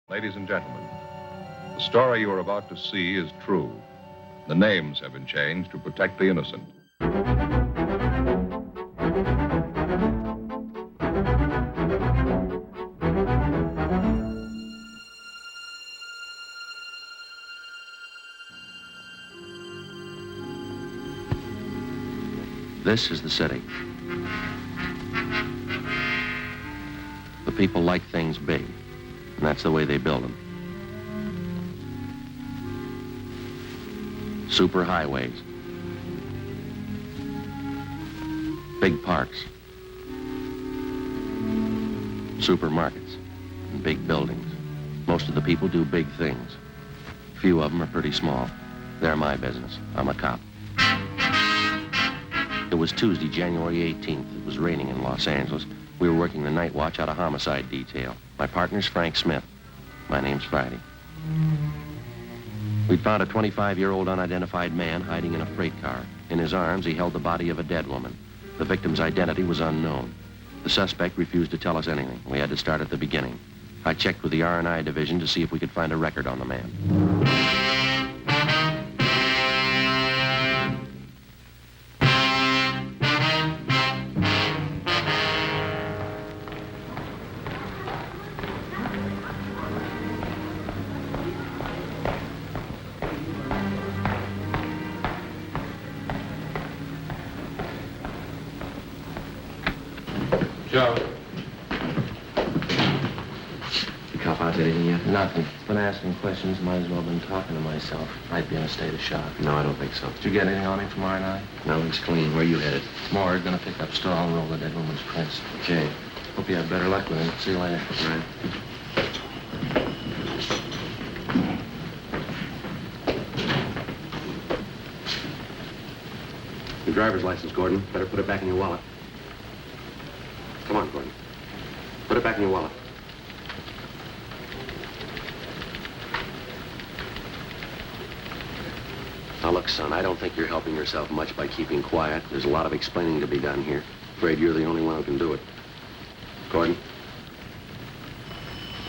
Ladies and gentlemen, the story you are about to see is true. The names have been changed to protect the innocent. This is the city. The people like things big, and that's the way they build them. Super highways, big parks, supermarkets, and big buildings. Most of the people do big things. Few of them are pretty small. They're my business. I'm a cop. It was Tuesday, January 18th. It was raining in Los Angeles. We were working the night watch out of homicide detail. My partner's Frank Smith. My name's Friday. We'd found a 25-year-old unidentified man hiding in a freight car. In his arms, he held the body of a dead woman. The victim's identity was unknown. The suspect refused to tell us anything. We had to start at the beginning. I checked with the R&I division to see if we could find a record on the man. Joe. You cop out anything yet? Nothing. Been asking questions. Might as well have been talking to myself. Might be in a state of shock. No, I don't think so. Did you get anything on him from R&I? Nothing's clean. Where are you headed? More. Gonna pick up straw and roll the dead woman's prints. Okay. Hope you have better luck with him. See you later. Right. Your driver's license, Gordon. Better put it back in your wallet. Come on, Gordon. Put it back in your wallet. Now, look, son, I don't think you're helping yourself much by keeping quiet. There's a lot of explaining to be done here. Afraid you're the only one who can do it. Gordon?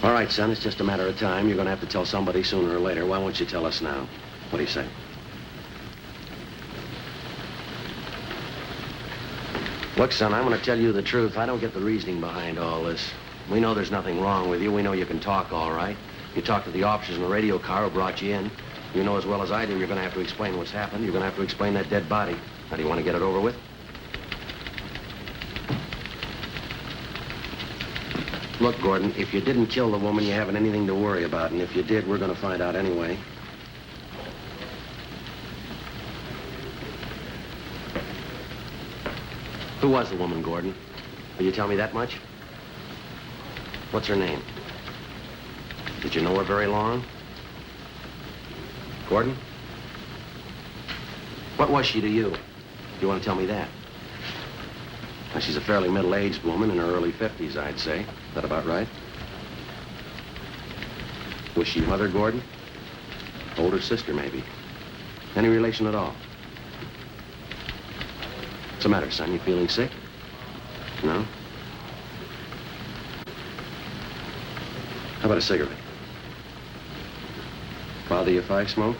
All right, son, it's just a matter of time. You're going to have to tell somebody sooner or later. Why won't you tell us now? What do you say? Look, son, I'm going to tell you the truth. I don't get the reasoning behind all this. We know there's nothing wrong with you. We know you can talk all right. You talked to the officers in the radio car who brought you in. You know as well as I do you're going to have to explain what's happened. You're going to have to explain that dead body. Now, do you want to get it over with? Look, Gordon, if you didn't kill the woman, you haven't anything to worry about. And if you did, we're going to find out anyway. Who was the woman, Gordon? Will you tell me that much? What's her name? Did you know her very long? Gordon? What was she to you? You want to tell me that? Now, she's a fairly middle-aged woman in her early 50s, I'd say. Is that about right? Was she mother, Gordon? Older sister, maybe. Any relation at all? What's the matter, son? You feeling sick? No? How about a cigarette? Bother you if I smoke?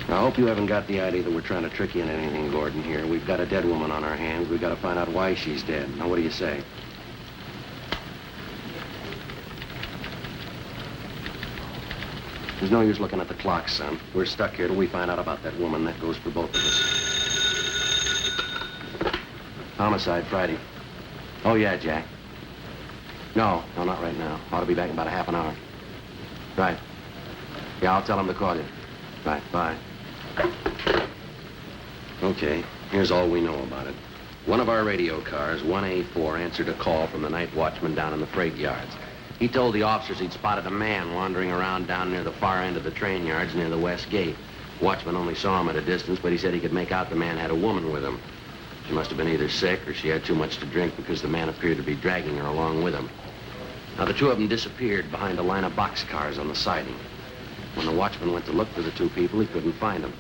I hope you haven't got the idea that we're trying to trick you into anything, Gordon, here. We've got a dead woman on our hands. We've got to find out why she's dead. Now, what do you say? There's no use looking at the clock, son. We're stuck here till we find out about that woman. That goes for both of us. Homicide, Friday. Oh, yeah, Jack. No, not right now. Ought to be back in about a half an hour. Right. Yeah, I'll tell him to call you. Right, bye. Okay, here's all we know about it. One of our radio cars, 1A4, answered a call from the night watchman down in the freight yards. He told the officers he'd spotted a man wandering around down near the far end of the train yards near the west gate. Watchman only saw him at a distance, but he said he could make out the man had a woman with him. She must have been either sick or she had too much to drink because the man appeared to be dragging her along with him. Now, the two of them disappeared behind a line of boxcars on the siding. When the watchman went to look for the two people, he couldn't find them.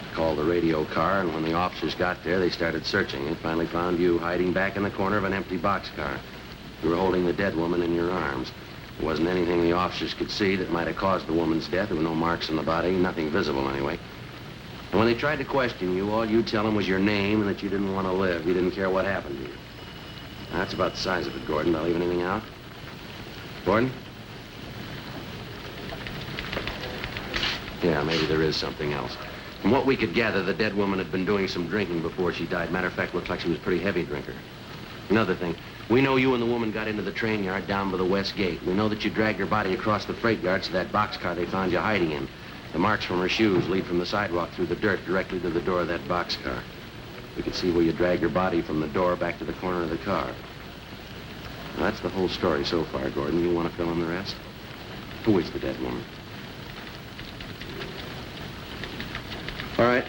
He called the radio car, and when the officers got there, they started searching and finally found you hiding back in the corner of an empty boxcar. You were holding the dead woman in your arms. There wasn't anything the officers could see that might have caused the woman's death. There were no marks on the body, nothing visible anyway. And when they tried to question you, all you'd tell them was your name and that you didn't want to live. You didn't care what happened to you. Now, that's about the size of it, Gordon. Did I leave anything out? Gordon? Yeah, maybe there is something else. From what we could gather, the dead woman had been doing some drinking before she died. Matter of fact, looked like she was a pretty heavy drinker. Another thing, we know you and the woman got into the train yard down by the west gate. We know that you dragged her body across the freight yard to that boxcar they found you hiding in. The marks from her shoes lead from the sidewalk through the dirt directly to the door of that boxcar. We could see where you dragged her body from the door back to the corner of the car. Now, that's the whole story so far, Gordon. You want to fill in the rest? Who is the dead woman? All right.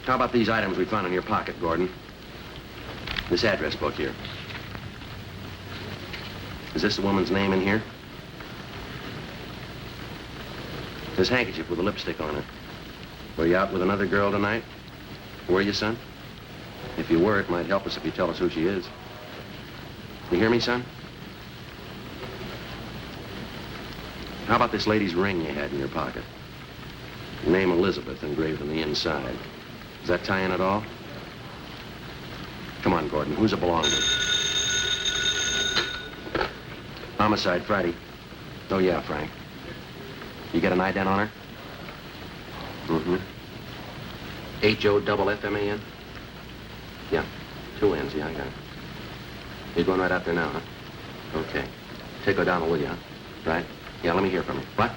How about these items we found in your pocket, Gordon? This address book here. Is this the woman's name in here? This handkerchief with a lipstick on it. Were you out with another girl tonight? Were you, son? If you were, it might help us if you tell us who she is. You hear me, son? How about this lady's ring you had in your pocket? The name Elizabeth engraved on the inside. Does that tie in at all? Come on, Gordon. Who's it belong to? Homicide, Friday. Oh, yeah, Frank. You get an ident on her? Mm-hmm. H-O-F-F-M-A-N? Yeah. 2 N's, yeah, I got it. You're going right out there now, huh? Okay. Take her down with you, huh? Right? Yeah, let me hear from you. What?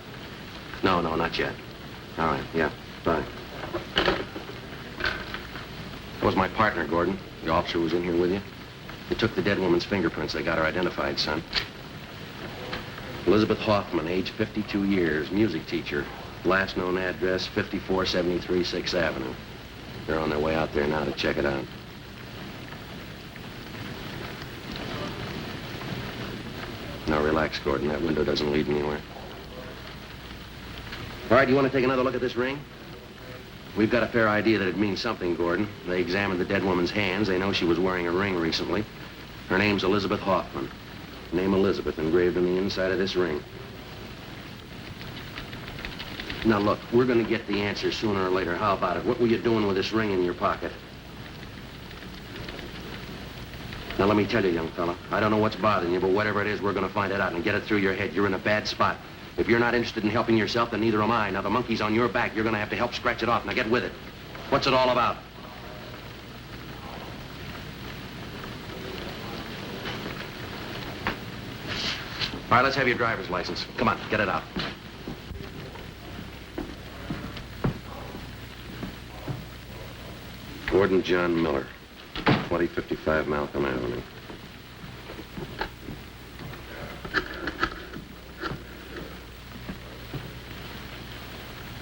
No, not yet. All right, yeah, bye. That was my partner, Gordon. The officer who was in here with you. They took the dead woman's fingerprints. They got her identified, son. Elizabeth Hoffman, age 52 years, music teacher. Last known address, 5473 6th Avenue. They're on their way out there now to check it out. Now, relax, Gordon. That window doesn't lead anywhere. All right, you want to take another look at this ring? We've got a fair idea that it means something, Gordon. They examined the dead woman's hands. They know she was wearing a ring recently. Her name's Elizabeth Hoffman. Name Elizabeth engraved on the inside of this ring. Now, look, we're going to get the answer sooner or later. How about it? What were you doing with this ring in your pocket? Now, let me tell you, young fella, I don't know what's bothering you, but whatever it is, we're going to find it out and get it through your head. You're in a bad spot. If you're not interested in helping yourself, then neither am I. Now, the monkey's on your back. You're going to have to help scratch it off. Now, get with it. What's it all about? All right, let's have your driver's license. Come on, get it out. Gordon John Miller, 2055 Malcolm Avenue.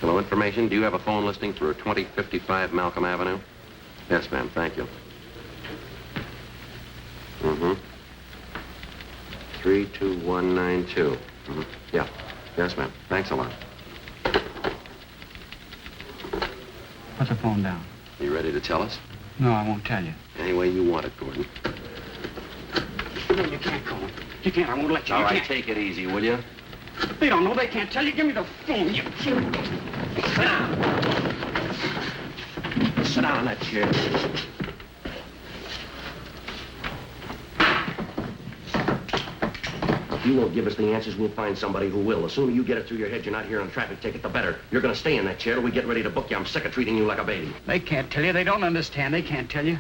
Hello, information. Do you have a phone listing for 2055 Malcolm Avenue? Yes, ma'am. Thank you. Mm-hmm. 32192. Mm-hmm. Yeah. Yes, ma'am. Thanks a lot. Put the phone down. You ready to tell us? No, I won't tell you. Any way you want it, Gordon. No, you can't go. You can't. I won't let you. All You right, can't. take it easy, will you? They don't know. They can't tell you. Give me the phone. You. Sit down. Sit down in that chair. If you won't give us the answers, we'll find somebody who will. The sooner you get it through your head you're not here on a traffic ticket, the better. You're going to stay in that chair till we get ready to book you. I'm sick of treating you like a baby. They can't tell you. They don't understand. They can't tell you.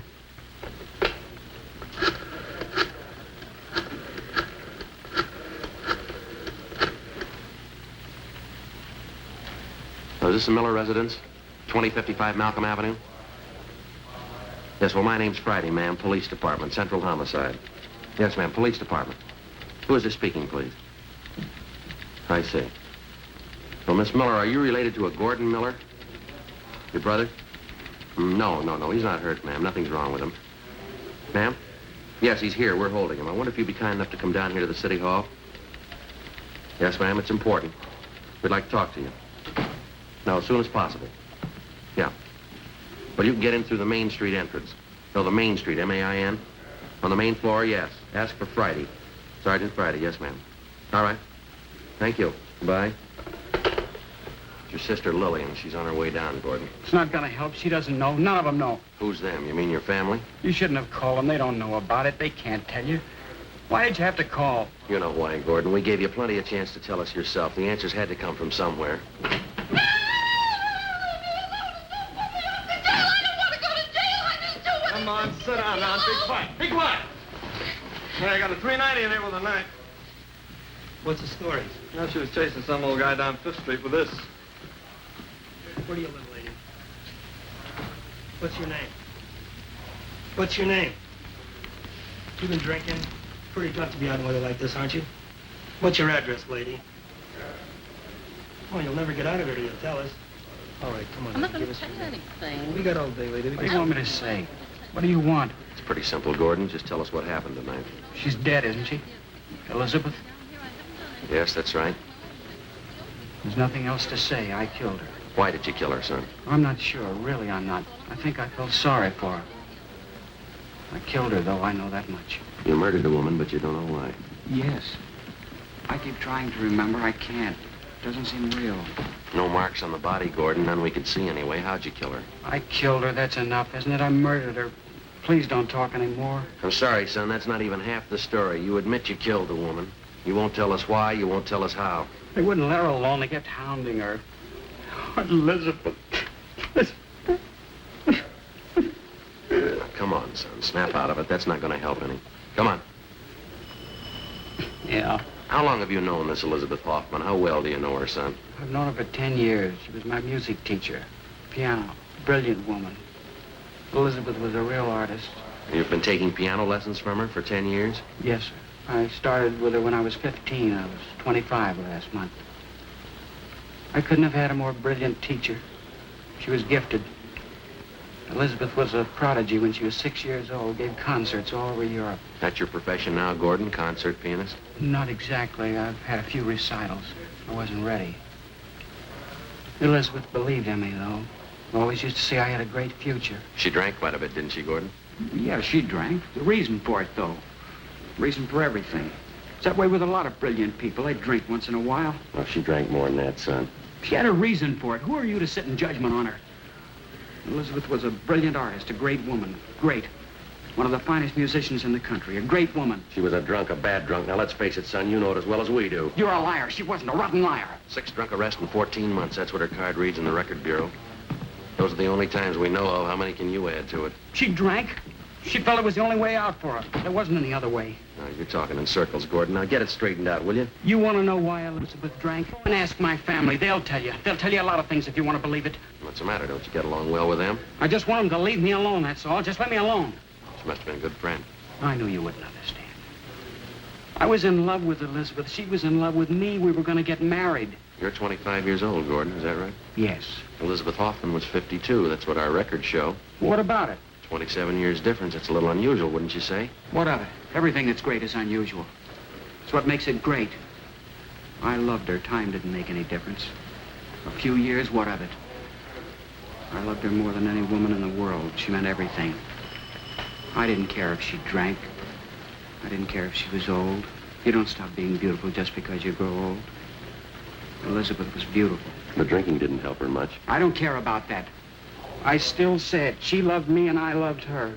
So is this the Miller residence? 2055 Malcolm Avenue? Yes, well, my name's Friday, ma'am. Police Department, Central Homicide. Yes, ma'am, Police Department. Who is this speaking, please? I see. Well, Miss Miller, are you related to a Gordon Miller? Your brother? No. He's not hurt, ma'am. Nothing's wrong with him. Ma'am? Yes, he's here. We're holding him. I wonder if you'd be kind enough to come down here to the City Hall. Yes, ma'am. It's important. We'd like to talk to you. Now, as soon as possible. Yeah. Well, you can get in through the Main Street entrance. No, the Main Street, M-A-I-N. On the main floor, yes. Ask for Friday. Sergeant Friday, yes, ma'am. All right. Thank you. Goodbye. Your sister Lillian, she's on her way down, Gordon. It's not gonna help. She doesn't know. None of them know. Who's them? You mean your family? You shouldn't have called them. They don't know about it. They can't tell you. Why did you have to call? You know why, Gordon. We gave you plenty of chance to tell us yourself. The answers had to come from somewhere. Come on, sit down now. Be quiet. Be quiet. Hey, I got a 390 in here with a knife. What's the story? Now she was chasing some old guy down 5th Street with this. Where do you live, lady? What's your name? What's your name? You been drinking? Pretty tough to be out in weather like this, aren't you? What's your address, lady? Well, you'll never get out of here till you tell us. All right, come on. I'm not going give to us tell your you name. anything. We got all day, lady. What do you want me to say? What do you want? It's pretty simple, Gordon. Just tell us what happened tonight. She's dead, isn't she? Elizabeth? Yes, that's right. There's nothing else to say. I killed her. Why did you kill her, son? I'm not sure. Really, I'm not. I think I felt sorry for her. I killed her, though. I know that much. You murdered a woman, but you don't know why. Yes. I keep trying to remember. I can't. Doesn't seem real. No marks on the body, Gordon. None we could see anyway. How'd you kill her? I killed her. That's enough, isn't it? I murdered her. Please don't talk anymore. I'm sorry, son. That's not even half the story. You admit you killed the woman. You won't tell us why. You won't tell us how. They wouldn't let her alone. They kept hounding her. Oh, Elizabeth. Come on, son. Snap out of it. That's not going to help any. Come on. Yeah. How long have you known this Elizabeth Hoffman? How well do you know her, son? I've known her for 10 years. She was my music teacher. Piano. Brilliant woman. Elizabeth was a real artist. You've been taking piano lessons from her for 10 years? Yes, sir. I started with her when I was 15. I was 25 last month. I couldn't have had a more brilliant teacher. She was gifted. Elizabeth was a prodigy when she was 6 years old, gave concerts all over Europe. That's your profession now, Gordon? Concert pianist? Not exactly. I've had a few recitals. I wasn't ready. Elizabeth believed in me, though. Always used to say I had a great future. She drank quite a bit, didn't she, Gordon? Yeah, she drank. The reason for it, though. Reason for everything. It's that way with a lot of brilliant people. They drink once in a while. Oh, she drank more than that, son. She had a reason for it. Who are you to sit in judgment on her? Elizabeth was a brilliant artist, a great woman. Great. One of the finest musicians in the country. A great woman. She was a drunk, a bad drunk. Now, let's face it, son, you know it as well as we do. You're a liar. She wasn't a rotten liar. 6 drunk arrests in 14 months. That's what her card reads in the record bureau. Those are the only times we know of. How many can you add to it? She drank. She felt it was the only way out for her. There wasn't any other way. Now, you're talking in circles, Gordon. Now, get it straightened out, will you? You want to know why Elizabeth drank? Go and ask my family. They'll tell you. They'll tell you a lot of things if you want to believe it. What's the matter? Don't you get along well with them? I just want them to leave me alone, that's all. Just let me alone. She must have been a good friend. I knew you wouldn't understand. I was in love with Elizabeth. She was in love with me. We were going to get married. You're 25 years old, Gordon. Is that right? Yes. Elizabeth Hoffman was 52. That's what our records show. What about it? 27 years difference. It's a little unusual, wouldn't you say? What of it? Everything that's great is unusual. It's what makes it great. I loved her. Time didn't make any difference. A few years, what of it? I loved her more than any woman in the world. She meant everything. I didn't care if she drank. I didn't care if she was old. You don't stop being beautiful just because you grow old. Elizabeth was beautiful. The drinking didn't help her much. I don't care about that. I still said she loved me and I loved her.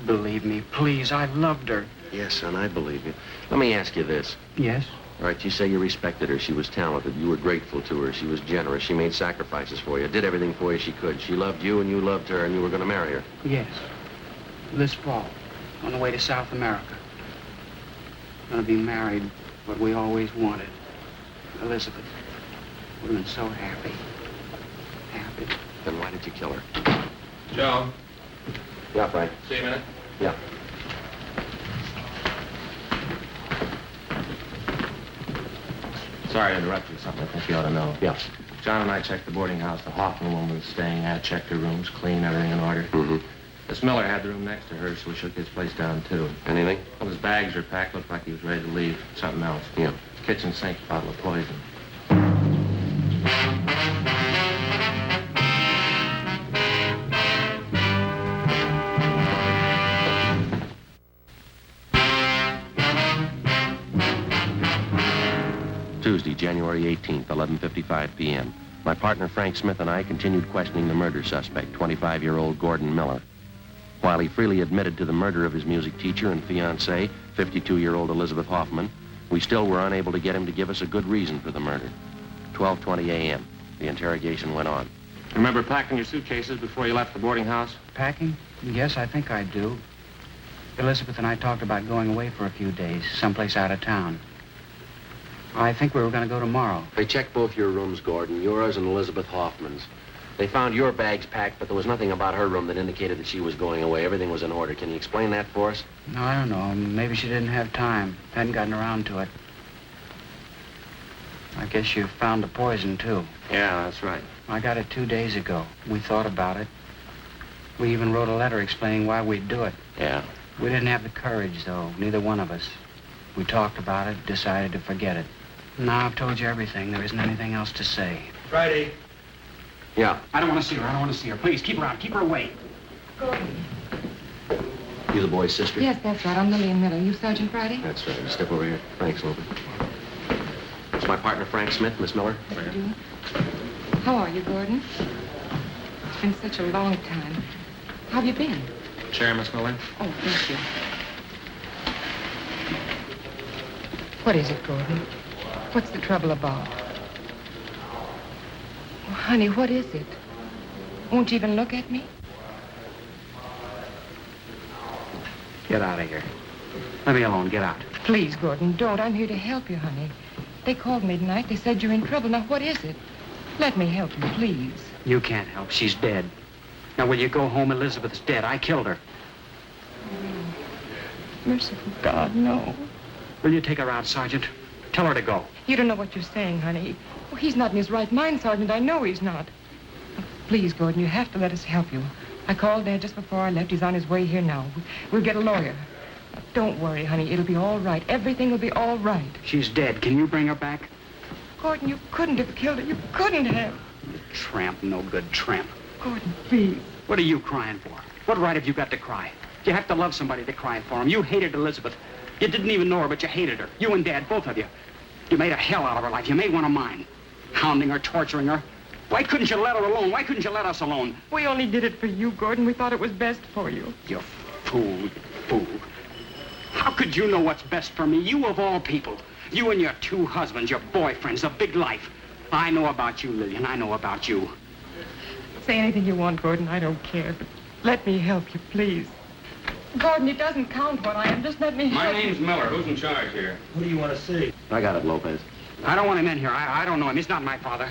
Believe me, please, I loved her. Yes, son, I believe you. Let me ask you this. Yes? All right, you say you respected her. She was talented. You were grateful to her. She was generous. She made sacrifices for you. Did everything for you she could. She loved you and you loved her and you were going to marry her. Yes. This fall, on the way to South America. Gonna be married, what we always wanted. Elizabeth. Would have been so happy. Happy. Then why did you kill her? Joe, Yeah, Frank. see you a minute. Yeah. Sorry to interrupt you. Something I think you ought to know. Yeah. John and I checked the boarding house the Hoffman woman was staying at, checked her rooms, clean, everything in order. Mm-hmm. This Miller had the room next to hers, so we shook his place down, too. Anything? Well, his bags were packed. Looked like he was ready to leave. Something else. Yeah. Kitchen sink, bottle of poison. Tuesday, January 18th, 11:55 p.m. My partner, Frank Smith, and I continued questioning the murder suspect, 25-year-old Gordon Miller. While he freely admitted to the murder of his music teacher and fiancée, 52-year-old Elizabeth Hoffman, we still were unable to get him to give us a good reason for the murder. 12:20 a.m. The interrogation went on. Remember packing your suitcases before you left the boarding house? Packing? Yes, I think I do. Elizabeth and I talked about going away for a few days, someplace out of town. I think we were going to go tomorrow. They checked both your rooms, Gordon, yours and Elizabeth Hoffman's. They found your bags packed, but there was nothing about her room that indicated that she was going away. Everything was in order. Can you explain that for us? No, I don't know. Maybe she didn't have time. Hadn't gotten around to it. I guess you found the poison, too. Yeah, that's right. I got it 2 days ago. We thought about it. We even wrote a letter explaining why we'd do it. Yeah. We didn't have the courage, though, neither one of us. We talked about it, decided to forget it. Now I've told you everything. There isn't anything else to say. Friday. Yeah. I don't want to see her. I don't want to see her. Please, keep her out. Keep her away. Gordon. You the boy's sister? Yes, that's right. I'm Lillian Miller. You Sergeant Friday? That's right. Step over here. Thanks, Logan. It's my partner, Frank Smith, Miss Miller. How do you do? How are you, Gordon? It's been such a long time. How have you been? Chair, Miss Miller. Oh, thank you. What is it, Gordon? What's the trouble about? Oh, honey, what is it? Won't you even look at me? Get out of here. Let me alone. Get out. Please, Gordon, don't. I'm here to help you, honey. They called me tonight. They said you're in trouble. Now, what is it? Let me help you, please. You can't help. She's dead. Now, will you go home? Elizabeth's dead. I killed her. Merciful God, no. Will you take her out, Sergeant? Tell her to go. You don't know what you're saying, honey. Oh, he's not in his right mind, Sergeant. I know he's not. Oh, please, Gordon, you have to let us help you. I called Dad just before I left. He's on his way here now. We'll get a lawyer. Now, don't worry, honey. It'll be all right. Everything will be all right. She's dead. Can you bring her back? Gordon, you couldn't have killed her. You couldn't have. You tramp, no good tramp. Gordon, please. What are you crying for? What right have you got to cry? You have to love somebody to cry for him. You hated Elizabeth. You didn't even know her, but you hated her. You and Dad, both of you. You made a hell out of her life. You made one of mine. Hounding her, torturing her. Why couldn't you let her alone? Why couldn't you let us alone? We only did it for you, Gordon. We thought it was best for you. You fool, you fool. How could you know what's best for me? You of all people. You and your two husbands, your boyfriends, a big life. I know about you, Lillian. I know about you. Say anything you want, Gordon. I don't care. But let me help you, please. Gordon, it doesn't count what I am. Just let me help My you. name's Miller. Who's in charge here? What do you want to see? I got it, Lopez. I don't want him in here. I don't know him. He's not my father.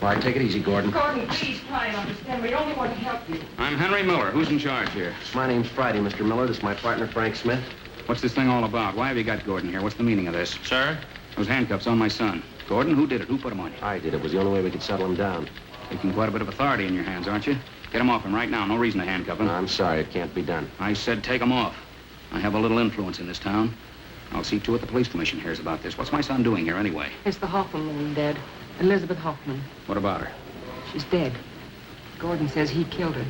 All right, take it easy, Gordon. Gordon, please try and understand. We only want to help you. I'm Henry Miller. Who's in charge here? My name's Friday, Mr. Miller. This is my partner, Frank Smith. What's this thing all about? Why have you got Gordon here? What's the meaning of this? Sir? Those handcuffs on my son. Gordon, who did it? Who put them on you? I did. It was the only way we could settle him down. Taking quite a bit of authority in your hands, aren't you? Get him off him right now. No reason to handcuff him. I'm sorry, it can't be done. I said take him off. I have a little influence in this town. I'll see to it the police commission hears about this. What's my son doing here anyway? It's the Hoffman woman, Dad. Elizabeth Hoffman. What about her? She's dead. Gordon says he killed her.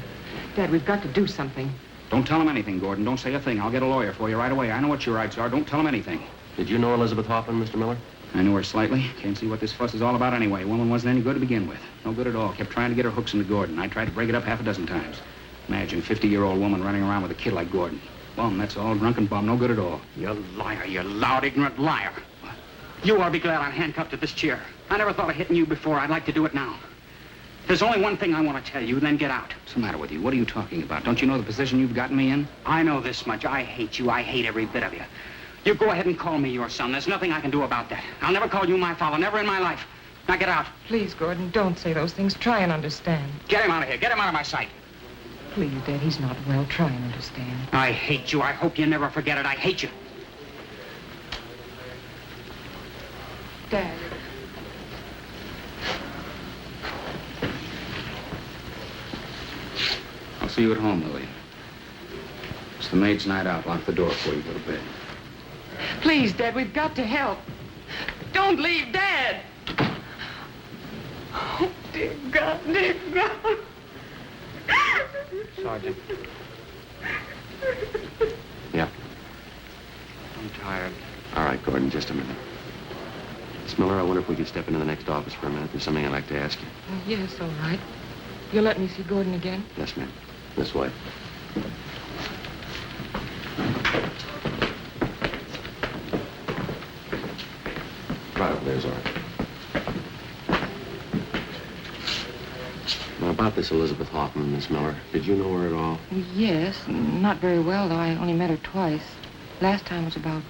Dad, we've got to do something. Don't tell him anything, Gordon. Don't say a thing. I'll get a lawyer for you right away. I know what your rights are. Don't tell him anything. Did you know Elizabeth Hoffman, Mr. Miller? I knew her slightly. Can't see what this fuss is all about anyway. Woman wasn't any good to begin with. No good at all. Kept trying to get her hooks into Gordon. I tried to break it up half a dozen times. Imagine 50-year-old woman running around with a kid like Gordon. Bum, that's all. Drunken bum. No good at all. You liar. You loud, ignorant liar. You ought to be glad I'm handcuffed to this chair. I never thought of hitting you before. I'd like to do it now. There's only one thing I want to tell you, then get out. What's the matter with you? What are you talking about? Don't you know the position you've gotten me in? I know this much. I hate you. I hate every bit of you. You go ahead and call me your son. There's nothing I can do about that. I'll never call you my father. Never in my life. Now get out. Please, Gordon, don't say those things. Try and understand. Get him out of here. Get him out of my sight. Please, Dad, he's not well. Try and understand. I hate you. I hope you never forget it. I hate you. Dad. I'll see you at home, Lily. It's the maid's night out. Lock the door before you go to bed. Please, Dad, we've got to help. Don't leave, Dad. Oh, dear God, dear God. Sergeant. Yeah. I'm tired. All right, Gordon, just a minute. Miss Miller, I wonder if we could step into the next office for a minute. There's something I'd like to ask you. Yes, all right. You'll let me see Gordon again? Yes, ma'am. This way. Right over there's Art. Now, about this Elizabeth Hoffman, Miss Miller, did you know her at all? Yes, not very well, though. I only met her twice. Last time was about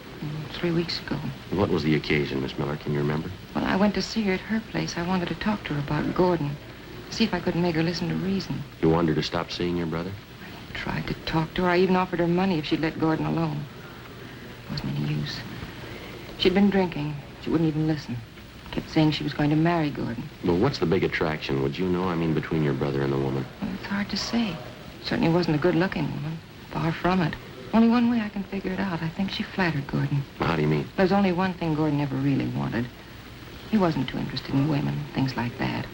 3 weeks ago. What was the occasion, Miss Miller? Can you remember? Well, I went to see her at her place. I wanted to talk to her about Gordon. See if I couldn't make her listen to reason. You wanted her to stop seeing your brother? I tried to talk to her. I even offered her money if she'd let Gordon alone. It wasn't any use. She'd been drinking. She wouldn't even listen. Kept saying she was going to marry Gordon. Well, what's the big attraction, would you know? I mean, between your brother and the woman. Well, it's hard to say. Certainly wasn't a good-looking woman. Far from it. Only one way I can figure it out. I think she flattered Gordon. How do you mean? There's only one thing Gordon ever really wanted. He wasn't too interested in women, things like that.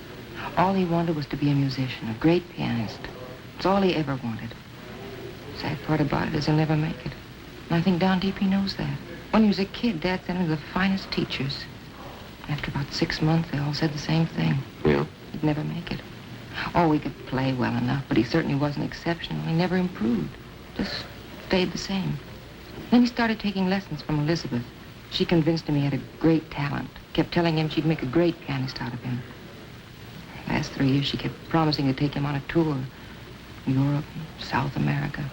All he wanted was to be a musician, a great pianist. It's all he ever wanted. Sad part about it is he'll never make it. And I think down deep he knows that. When he was a kid, Dad sent him to the finest teachers. After about 6 months, they all said the same thing. Yeah? He'd never make it. Oh, he could play well enough, but he certainly wasn't exceptional. He never improved. Just stayed the same. Then he started taking lessons from Elizabeth. She convinced him he had a great talent. Kept telling him she'd make a great pianist out of him. The last 3 years, she kept promising to take him on a tour. Europe, South America.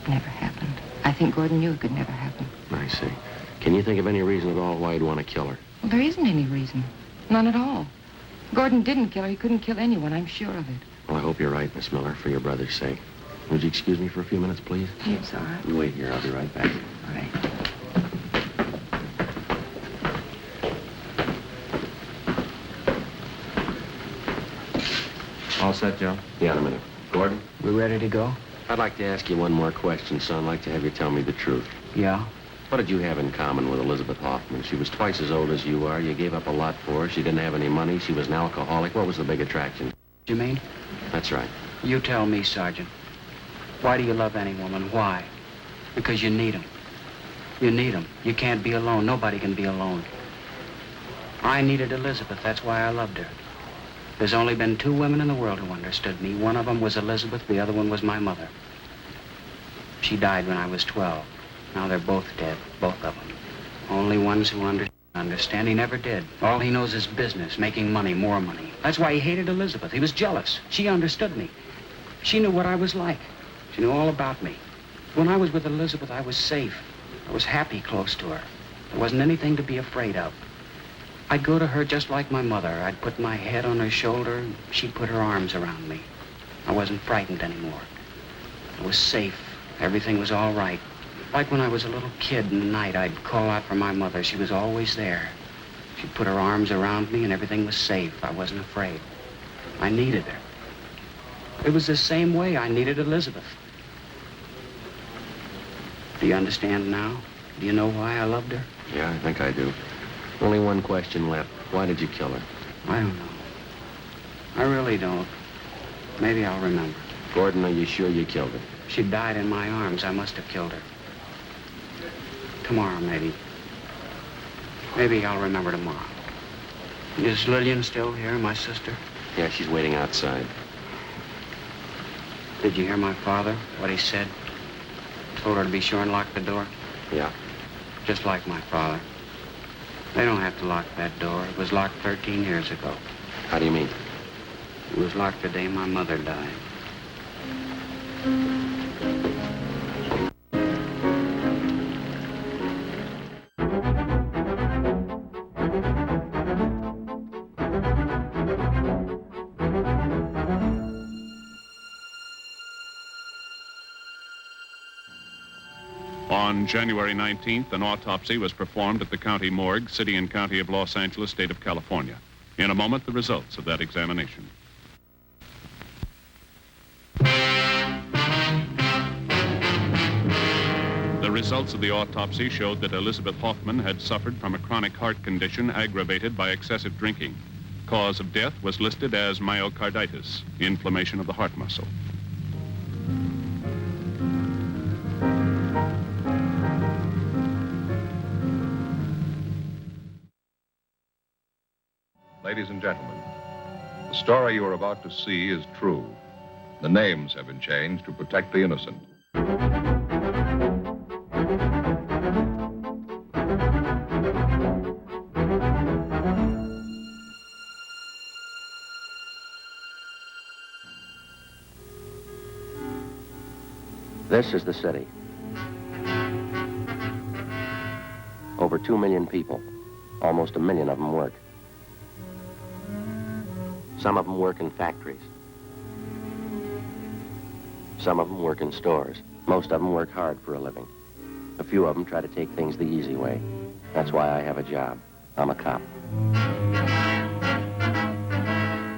Never happened. I think Gordon knew it could never happen. I see. Can you think of any reason at all why he'd want to kill her? Well, there isn't any reason. None at all. Gordon didn't kill her. He couldn't kill anyone. I'm sure of it. Well, I hope you're right, Miss Miller, for your brother's sake. Would you excuse me for a few minutes, please? Yes, all right. You wait here. I'll be right back. All right. All set, Joe? Yeah, in a minute. Gordon, We ready to go? I'd like to ask you one more question, son. I'd like to have you tell me the truth. Yeah. What did you have in common with Elizabeth Hoffman? She was twice as old as you are. You gave up a lot for her. She didn't have any money. She was an alcoholic. What was the big attraction? You mean? That's right. You tell me, Sergeant. Why do you love any woman? Why? Because you need 'em. You need 'em. You can't be alone. Nobody can be alone. I needed Elizabeth. That's why I loved her. There's only been 2 women in the world who understood me. One of them was Elizabeth. The other one was my mother. She died when I was 12. Now they're both dead, both of them. Only ones who understand. He never did. All he knows is business, making money, more money. That's why he hated Elizabeth. He was jealous. She understood me. She knew what I was like. She knew all about me. When I was with Elizabeth, I was safe. I was happy close to her. There wasn't anything to be afraid of. I'd go to her just like my mother. I'd put my head on her shoulder, and she'd put her arms around me. I wasn't frightened anymore. I was safe. Everything was all right. Like when I was a little kid in the night, I'd call out for my mother. She was always there. She'd put her arms around me, and everything was safe. I wasn't afraid. I needed her. It was the same way I needed Elizabeth. Do you understand now? Do you know why I loved her? Yeah, I think I do. Only one question left. Why did you kill her? I don't know. I really don't. Maybe I'll remember. Gordon, are you sure you killed her? She died in my arms. I must have killed her. Tomorrow, maybe. Maybe I'll remember tomorrow. Is Lillian still here, my sister? Yeah, she's waiting outside. Did you hear my father, what he said? Told her to be sure and lock the door? Yeah. Just like my father. They don't have to lock that door. It was locked 13 years ago. How do you mean? It was locked the day my mother died. On January 19th, an autopsy was performed at the county morgue, City and County of Los Angeles, State of California. In a moment, the results of that examination. The results of the autopsy showed that Elizabeth Hoffman had suffered from a chronic heart condition aggravated by excessive drinking. Cause of death was listed as myocarditis, inflammation of the heart muscle. Ladies and gentlemen, the story you are about to see is true. The names have been changed to protect the innocent. This is the city. Over 2 million people. Almost 1 million of them work. Some of them work in factories. Some of them work in stores. Most of them work hard for a living. A few of them try to take things the easy way. That's why I have a job. I'm a cop.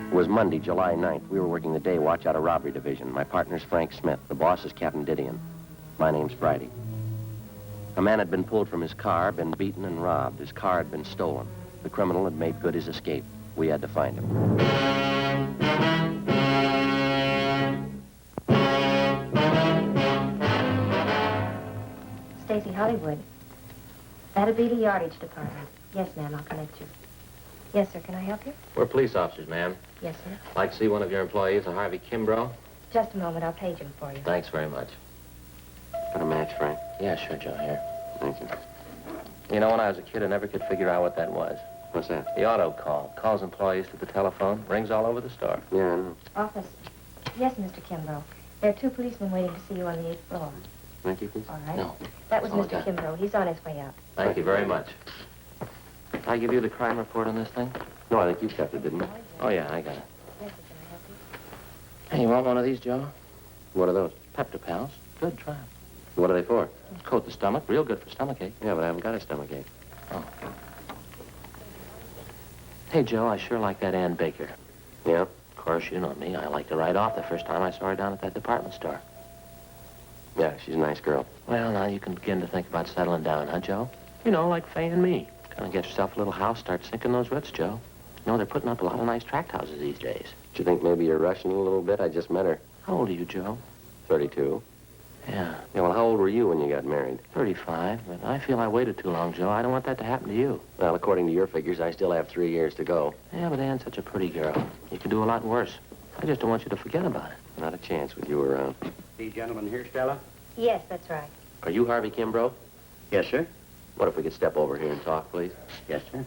It was Monday, July 9th. We were working the day watch out of Robbery Division. My partner's Frank Smith. The boss is Captain Didion. My name's Friday. A man had been pulled from his car, been beaten and robbed. His car had been stolen. The criminal had made good his escape. We had to find him. Stacy Hollywood. That'll be the yardage department. Yes, ma'am, I'll connect you. Yes, sir, can I help you? We're police officers, ma'am. Yes, sir. Like to see one of your employees, a Harvey Kimbrough. Just a moment, I'll page him for you. Thanks very much. Got a match, Frank? Yeah, sure, Joe, here. Thank you. You know, when I was a kid, I never could figure out what that was. What's that? The auto call. Calls employees to the telephone. Rings all over the store. Yeah, I know. Office. Yes, Mr. Kimbrough. There are 2 policemen waiting to see you on the 8th floor. Thank you, please. All right. No. That was Oh, Mr. yeah. Kimbrough. He's on his way out. Thank you very much. I give you the crime report on this thing? No, I think you kept it, didn't you? Oh, yeah, I got it. Yes, sir, can I help you? Hey, you want one of these, Joe? What are those? Pepto Pals. Good, try 'em. What are they for? Coat the stomach. Real good for stomachache. Yeah, but I haven't got a stomachache. Oh. Hey, Joe, I sure like that Ann Baker. Yeah? Of course, you know me. I liked her right off the first time I saw her down at that department store. Yeah, she's a nice girl. Well, now you can begin to think about settling down, huh, Joe? You know, like Fay and me. Kind of get yourself a little house, start sinking those roots, Joe. You know, they're putting up a lot of nice tract houses these days. Do you think maybe you're rushing a little bit? I just met her. How old are you, Joe? 32. Yeah, Yeah, well, how old were you when you got married? 35. But I feel I waited too long, Joe. I don't want that to happen to you. Well, according to your figures, I still have 3 years to go. Yeah, but Ann's such a pretty girl. You can do a lot worse. I just don't want you to forget about it. Not a chance with you around. These gentlemen here, Stella? Yes, that's right. Are you Harvey Kimbrough? Yes, sir. What if we could step over here and talk, please? Yes, sir.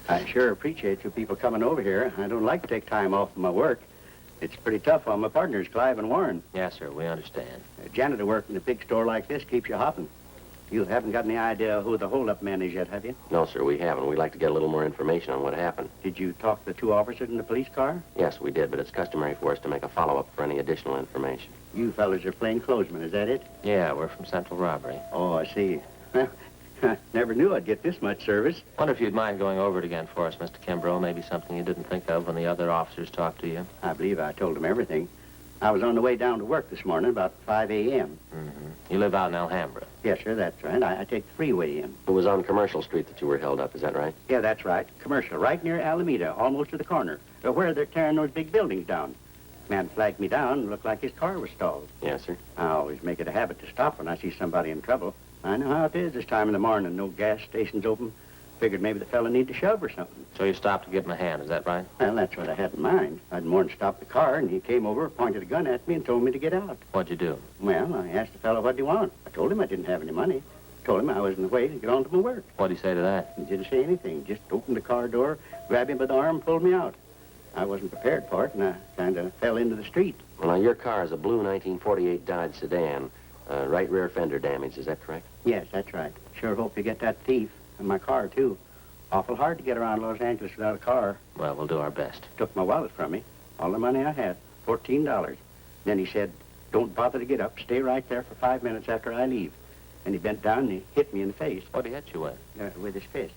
I sure appreciate you people coming over here. I don't like to take time off from my work. It's pretty tough on my partners, Clive and Warren. Yes, sir, we understand. Janitor work in a big store like this keeps you hopping. You haven't got any idea who the holdup man is yet, have you? No, sir, we haven't. We'd like to get a little more information on what happened. Did you talk to the 2 officers in the police car? Yes, we did, but it's customary for us to make a follow-up for any additional information. You fellas are plainclothesmen, is that it? Yeah, we're from Central Robbery. Oh, I see. Never knew I'd get this much service. Wonder if you'd mind going over it again for us, Mr. Kimbrough. Maybe something you didn't think of when the other officers talked to you. I believe I told them everything. I was on the way down to work this morning about 5 a.m. You live out in Alhambra. Yes, sir, that's right. I take the freeway in. It was on Commercial Street that you were held up, is that right? Yeah, that's right. Commercial, right near Alameda, almost to the corner, where they're tearing those big buildings down. Man flagged me down, looked like his car was stalled. Yes, sir. I always make it a habit to stop when I see somebody in trouble. I know how it is this time in the morning, no gas stations open. Figured maybe the fella need to shove or something. So you stopped to give him a hand, is that right? Well, that's what I had in mind. I'd more than stopped the car, and he came over, pointed a gun at me, and told me to get out. What'd you do? Well, I asked the fellow what he want. I told him I didn't have any money. Told him I was in the way to get on to my work. What'd he say to that? He didn't say anything. Just opened the car door, grabbed him by the arm, and pulled me out. I wasn't prepared for it, and I kind of fell into the street. Well, now, your car is a blue 1948 Dodge sedan. Right rear fender damage, is that correct? Yes, that's right. Sure hope you get that thief. And my car, too. Awful hard to get around Los Angeles without a car. Well, we'll do our best. Took my wallet from me. All the money I had. $14. Then he said, don't bother to get up. Stay right there for 5 minutes after I leave. And he bent down and he hit me in the face. What'd he hit you with? With his fist.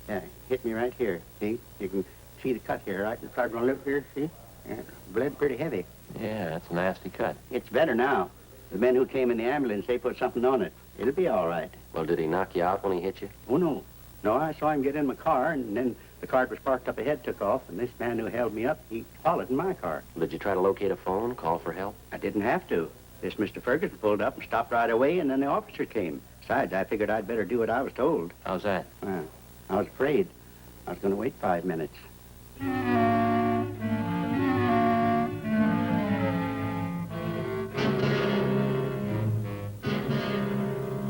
Yeah, hit me right here. See? You can see the cut here, right in front of my lip here, see? Yeah, bled pretty heavy. Yeah, that's a nasty cut. It's better now. The men who came in the ambulance, they put something on it. It'll be all right. Well, did he knock you out when he hit you? Oh, no. No, I saw him get in my car, and then the car was parked up ahead, took off, and this man who held me up, he followed in my car. Did you try to locate a phone, call for help? I didn't have to. This Mr. Ferguson pulled up and stopped right away, and then the officer came. Besides, I figured I'd better do what I was told. How's that? I was afraid. I was going to wait 5 minutes.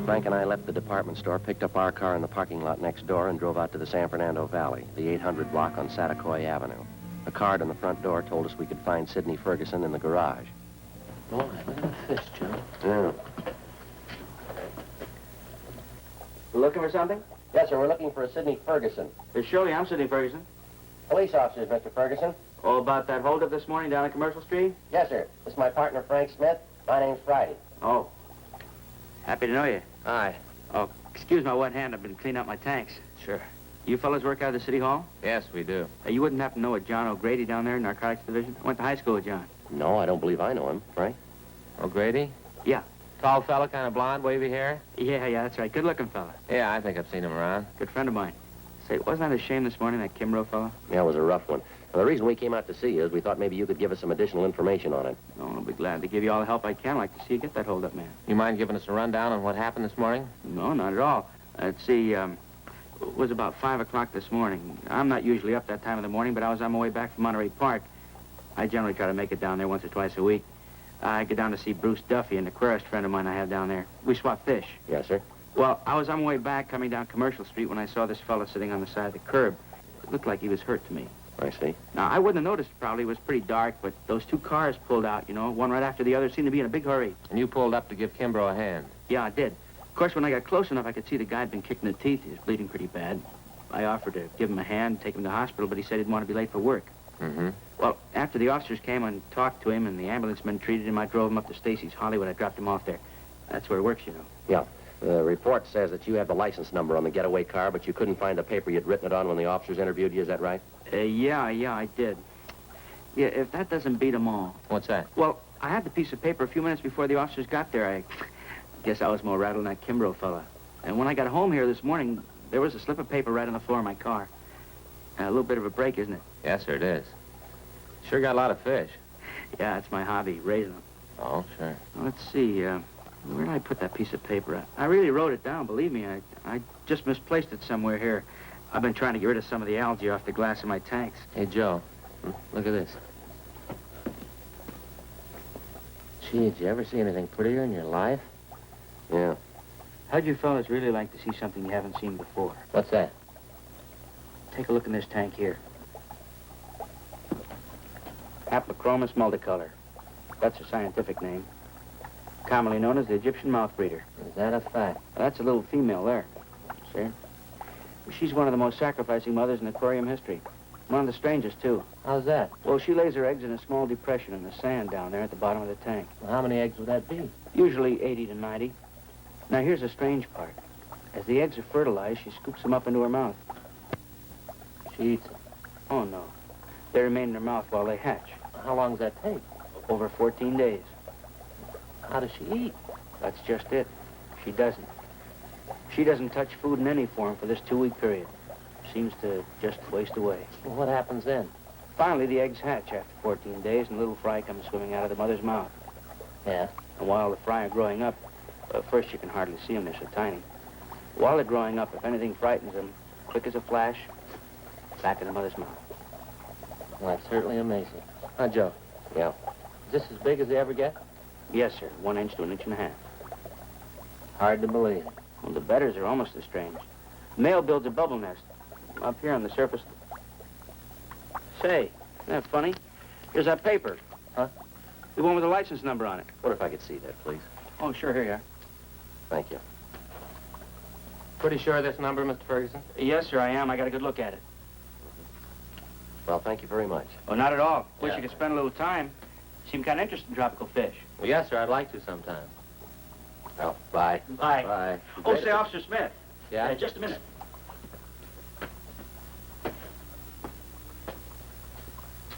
Frank and I left the department store, picked up our car in the parking lot next door, and drove out to the San Fernando Valley, the 800 block on Satacoy Avenue. A card on the front door told us we could find Sidney Ferguson in the garage. Boy, look at the fish, Joe. Yeah. Looking for something? Yes, sir. We're looking for a Sidney Ferguson. Surely, I'm Sidney Ferguson. Police officers, Mr. Ferguson. Oh, about that holdup this morning down on Commercial Street? Yes, sir. This is my partner, Frank Smith. My name's Friday. Oh. Happy to know you. Hi. Oh, excuse my wet hand. I've been cleaning up my tanks. Sure. You fellas work out of the city hall? Yes, we do. You wouldn't happen to know a John O'Grady down there in Narcotics Division? I went to high school with John. No, I don't believe I know him. Frank? O'Grady? Yeah. Tall fella, kind of blonde, wavy hair? Yeah, that's right. Good-looking fella. Yeah, I think I've seen him around. Good friend of mine. Say, wasn't that a shame this morning, that Kimbrough fella? Yeah, it was a rough one. Well, the reason we came out to see you is we thought maybe you could give us some additional information on it. Oh, I'll be glad to give you all the help I can. I'd like to see you get that holdup man. You mind giving us a rundown on what happened this morning? No, not at all. Let's see, it was about 5 o'clock this morning. I'm not usually up that time of the morning, but I was on my way back from Monterey Park. I generally try to make it down there once or twice a week. I get down to see Bruce Duffy, an aquarist friend of mine I have down there. We swap fish. Yes, sir. Well, I was on my way back coming down Commercial Street when I saw this fella sitting on the side of the curb. It looked like he was hurt to me. I see. Now, I wouldn't have noticed probably. It was pretty dark, but those two cars pulled out, one right after the other, seemed to be in a big hurry. And you pulled up to give Kimbrough a hand? Yeah, I did. Of course, when I got close enough, I could see the guy had been kicked in the teeth. He was bleeding pretty bad. I offered to give him a hand, take him to the hospital, but he said he didn't want to be late for work. Mm-hmm. Well, after the officers came and talked to him and the ambulance men treated him, I drove him up to Stacy's Hollywood. I dropped him off there. That's where it works, Yeah. The report says that you have the license number on the getaway car, but you couldn't find the paper you'd written it on when the officers interviewed you. Is that right? Yeah, I did. Yeah, if that doesn't beat them all. What's that? Well, I had the piece of paper a few minutes before the officers got there. I guess I was more rattled than that Kimbrough fella. And when I got home here this morning, there was a slip of paper right on the floor of my car. A little bit of a break, isn't it? Yes, sir, it is. Sure got a lot of fish. Yeah, it's my hobby, raising them. Oh, sure. Well, let's see, where did I put that piece of paper at? I really wrote it down, believe me. I just misplaced it somewhere here. I've been trying to get rid of some of the algae off the glass in my tanks. Hey, Joe, look at this. Gee, did you ever see anything prettier in your life? Yeah. How'd you fellas really like to see something you haven't seen before? What's that? Take a look in this tank here. Aplochromis multicolor. That's her scientific name. Commonly known as the Egyptian mouth breeder. Is that a fact? That's a little female there. See? She's one of the most sacrificing mothers in aquarium history. One of the strangest, too. How's that? Well, she lays her eggs in a small depression in the sand down there at the bottom of the tank. Well, how many eggs would that be? Usually 80 to 90. Now, here's the strange part. As the eggs are fertilized, she scoops them up into her mouth. She eats them. Oh, no. They remain in her mouth while they hatch. How long does that take? Over 14 days. How does she eat? That's just it. She doesn't. She doesn't touch food in any form for this 2-week period. Seems to just waste away. Well, what happens then? Finally, the eggs hatch after 14 days, and a little fry comes swimming out of the mother's mouth. Yeah? And while the fry are growing up, first you can hardly see them, they're so tiny. While they're growing up, if anything frightens them, quick as a flash, back in the mother's mouth. Well, that's certainly amazing. Huh, Joe? Yeah. Is this as big as they ever get? Yes, sir. 1 inch to 1.5 inches. Hard to believe. Well, the betters are almost as strange. The male builds a bubble nest up here on the surface. Say, isn't that funny? Here's that paper. Huh? The one with the license number on it. What if I could see that, please? Oh, sure, here you are. Thank you. Pretty sure of this number, Mr. Ferguson? Yes, sir, I am. I got a good look at it. Well, thank you very much. Oh, not at all. Wish Yeah. you could spend a little time. Seem kind of interested in tropical fish. Well, yes, sir, I'd like to sometime. Well, bye. Bye. Bye. Oh, say, Officer Smith. Yeah? Just a minute.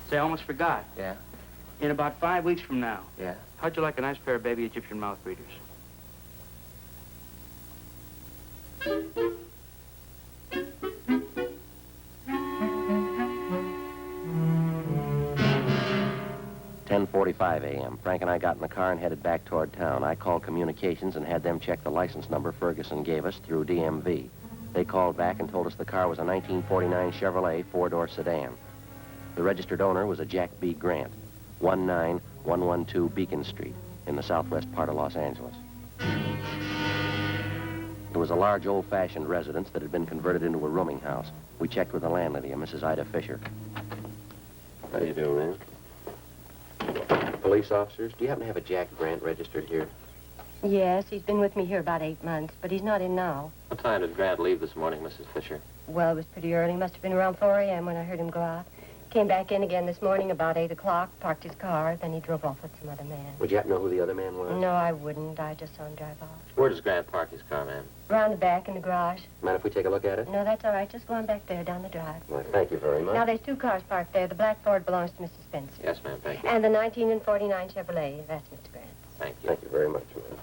Say, I almost forgot. Yeah? In about 5 weeks from now, Yeah? how'd you like a nice pair of baby Egyptian mouth breeders? 1:45 a.m. Frank and I got in the car and headed back toward town. I called communications and had them check the license number Ferguson gave us through DMV. They called back and told us the car was a 1949 Chevrolet four-door sedan. The registered owner was a Jack B. Grant, 19112 Beacon Street in the southwest part of Los Angeles. It was a large, old-fashioned residence that had been converted into a rooming house. We checked with the landlady, a Mrs. Ida Fisher. How do you do, man? Police officers, do you happen to have a Jack Grant registered here? Yes, he's been with me here about 8 months, but he's not in now. What time did Grant leave this morning, Mrs. Fisher? Well, it was pretty early. Must have been around 4 a.m. when I heard him go out. Came back in again this morning about 8 o'clock, parked his car, then he drove off with some other man. Would you happen to know who the other man was? No, I wouldn't. I just saw him drive off. Where does Grant park his car, ma'am? Around the back in the garage. Mind if we take a look at it? No, that's all right. Just go on back there down the drive. Well, thank you very much. Now, there's 2 cars parked there. The black Ford belongs to Mr. Spencer. Yes, ma'am, thank you. And the 1949 Chevrolet, that's Mr. Grant's. Thank you. Thank you very much, ma'am.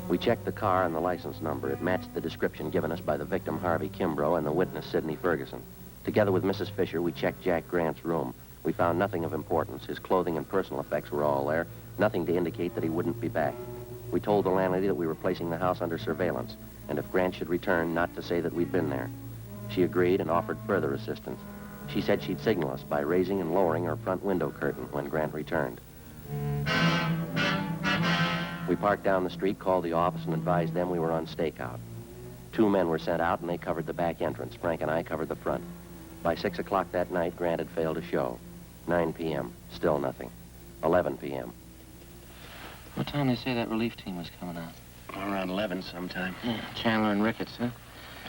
We checked the car and the license number. It matched the description given us by the victim, Harvey Kimbrough, and the witness, Sidney Ferguson. Together with Mrs. Fisher, we checked Jack Grant's room. We found nothing of importance. His clothing and personal effects were all there, nothing to indicate that he wouldn't be back. We told the landlady that we were placing the house under surveillance, and if Grant should return, not to say that we'd been there. She agreed and offered further assistance. She said she'd signal us by raising and lowering her front window curtain when Grant returned. We parked down the street, called the office, and advised them we were on stakeout. 2 men were sent out, and they covered the back entrance. Frank and I covered the front. By 6 o'clock that night, Grant had failed to show. 9 p.m., still nothing. 11 p.m. What time they say that relief team was coming out? Around 11 sometime. Yeah, Chandler and Ricketts, huh?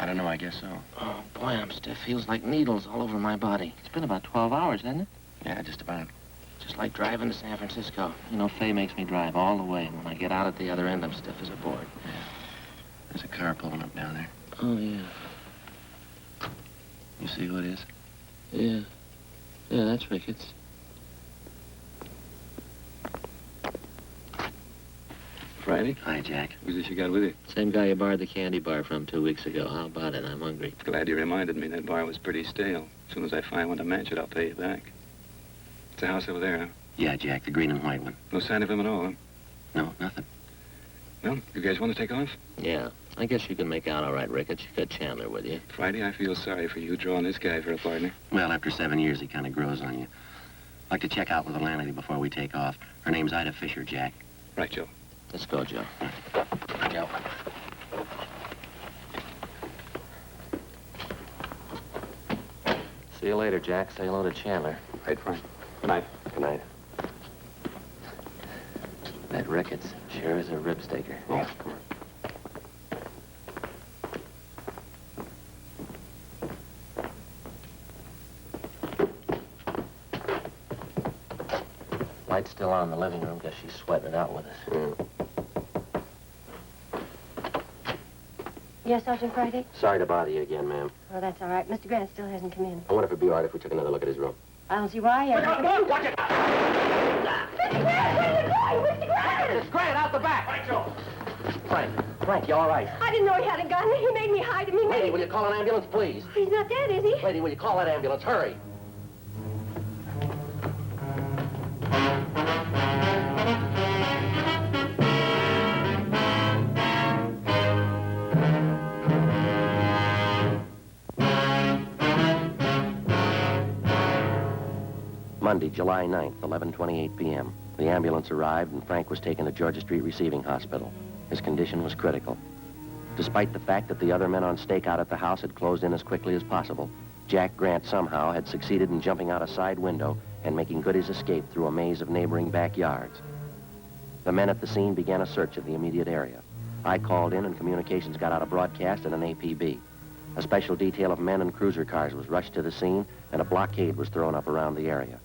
I don't know, I guess so. Oh, boy, I'm stiff. Feels like needles all over my body. It's been about 12 hours, hasn't it? Yeah, just about. Just like driving to San Francisco. You know, Fay makes me drive all the way. And when I get out at the other end, I'm stiff as a board. Yeah. There's a car pulling up down there. Oh, yeah. You see who it is? Yeah. Yeah, that's Ricketts. Friday? Hi, Jack. Who's this you got with you? Same guy you borrowed the candy bar from 2 weeks ago. How about it? I'm hungry. Glad you reminded me. That bar was pretty stale. As soon as I find one to match it, I'll pay you back. It's a house over there, huh? Yeah, Jack, the green and white one. No sign of him at all, huh? No, nothing. Well, you guys want to take off? Yeah. I guess you can make out all right, Ricketts. You got Chandler with you. Friday, I feel sorry for you drawing this guy for a partner. Well, after 7 years, he kind of grows on you. I'd like to check out with the landlady before we take off. Her name's Ida Fisher, Jack. Right, Joe. Let's go, Joe. Joe. See you later, Jack. Say hello to Chandler. Right, Frank. Good night. Good night. That Ricketts sure is a ripstaker. Yeah, come on. Light's still on in the living room. Guess she's sweating it out with us. Yeah. Yes, Sergeant Friday? Sorry to bother you again, ma'am. Oh, that's all right. Mr. Grant still hasn't come in. I wonder if it'd be all right if we took another look at his room. I don't see why. Watch it! Mr. Grant, where are you going? Mr. Grant! It's Grant, out the back! Frank, Joe! Frank, you all right? I didn't know he had a gun. He made me hide him. Lady, will you call an ambulance, please? He's not dead, is he? Lady, will you call that ambulance? Hurry! Monday, July 9th, 11:28 p.m. The ambulance arrived and Frank was taken to Georgia Street Receiving Hospital. His condition was critical. Despite the fact that the other men on stakeout at the house had closed in as quickly as possible, Jack Grant somehow had succeeded in jumping out a side window and making good his escape through a maze of neighboring backyards. The men at the scene began a search of the immediate area. I called in and communications got out a broadcast and an APB. A special detail of men and cruiser cars was rushed to the scene and a blockade was thrown up around the area.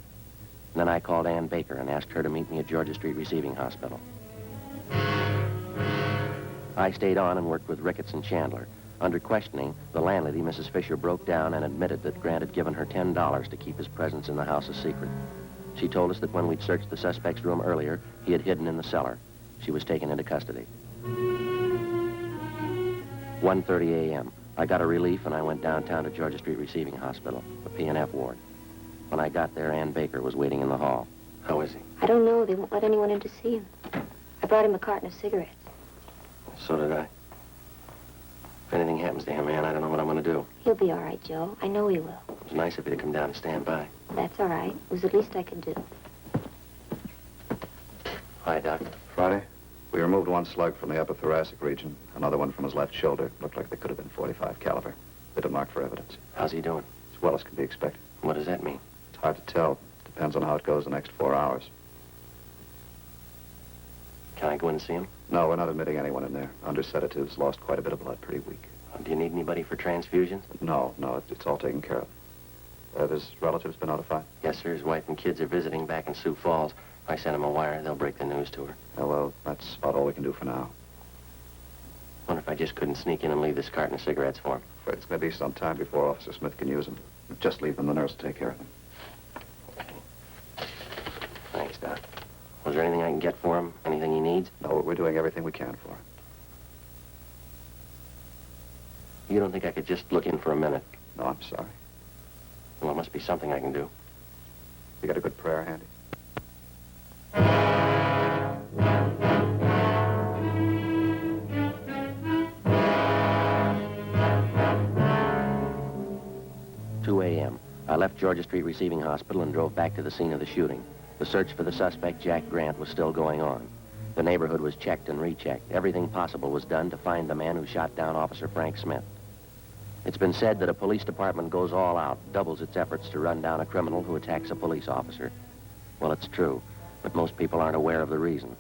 Then I called Ann Baker and asked her to meet me at Georgia Street Receiving Hospital. I stayed on and worked with Ricketts and Chandler. Under questioning, the landlady, Mrs. Fisher, broke down and admitted that Grant had given her $10 to keep his presence in the house a secret. She told us that when we'd searched the suspect's room earlier, he had hidden in the cellar. She was taken into custody. 1:30 a.m. I got a relief and I went downtown to Georgia Street Receiving Hospital, the P&F ward. When I got there, Ann Baker was waiting in the hall. How is he? I don't know. They won't let anyone in to see him. I brought him a carton of cigarettes. So did I. If anything happens to him, Ann, I don't know what I'm going to do. He'll be all right, Joe. I know he will. It was nice of you to come down and stand by. That's all right. It was the least I could do. Hi, Doc. Friday, we removed one slug from the upper thoracic region, another one from his left shoulder. Looked like they could have been .45 caliber. Bit of mark for evidence. How's he doing? As well as can be expected. What does that mean? It's hard to tell. Depends on how it goes the next 4 hours. Can I go in and see him? No, we're not admitting anyone in there. Under sedatives, lost quite a bit of blood, pretty weak. Do you need anybody for transfusions? No, it's all taken care of. His relatives been notified? Yes, sir. His wife and kids are visiting back in Sioux Falls. If I send them a wire, they'll break the news to her. Yeah, well, that's about all we can do for now. Wonder if I just couldn't sneak in and leave this carton of cigarettes for him. But it's going to be some time before Officer Smith can use them. Just leave them. The nurse will take care of them. Thanks, Doc. Was there anything I can get for him? Anything he needs? No, we're doing everything we can for him. You don't think I could just look in for a minute? No, I'm sorry. Well, it must be something I can do. You got a good prayer handy? 2 a.m. I left Georgia Street Receiving Hospital and drove back to the scene of the shooting. The search for the suspect, Jack Grant, was still going on. The neighborhood was checked and rechecked. Everything possible was done to find the man who shot down Officer Frank Smith. It's been said that a police department goes all out, doubles its efforts to run down a criminal who attacks a police officer. Well, it's true, but most people aren't aware of the reason.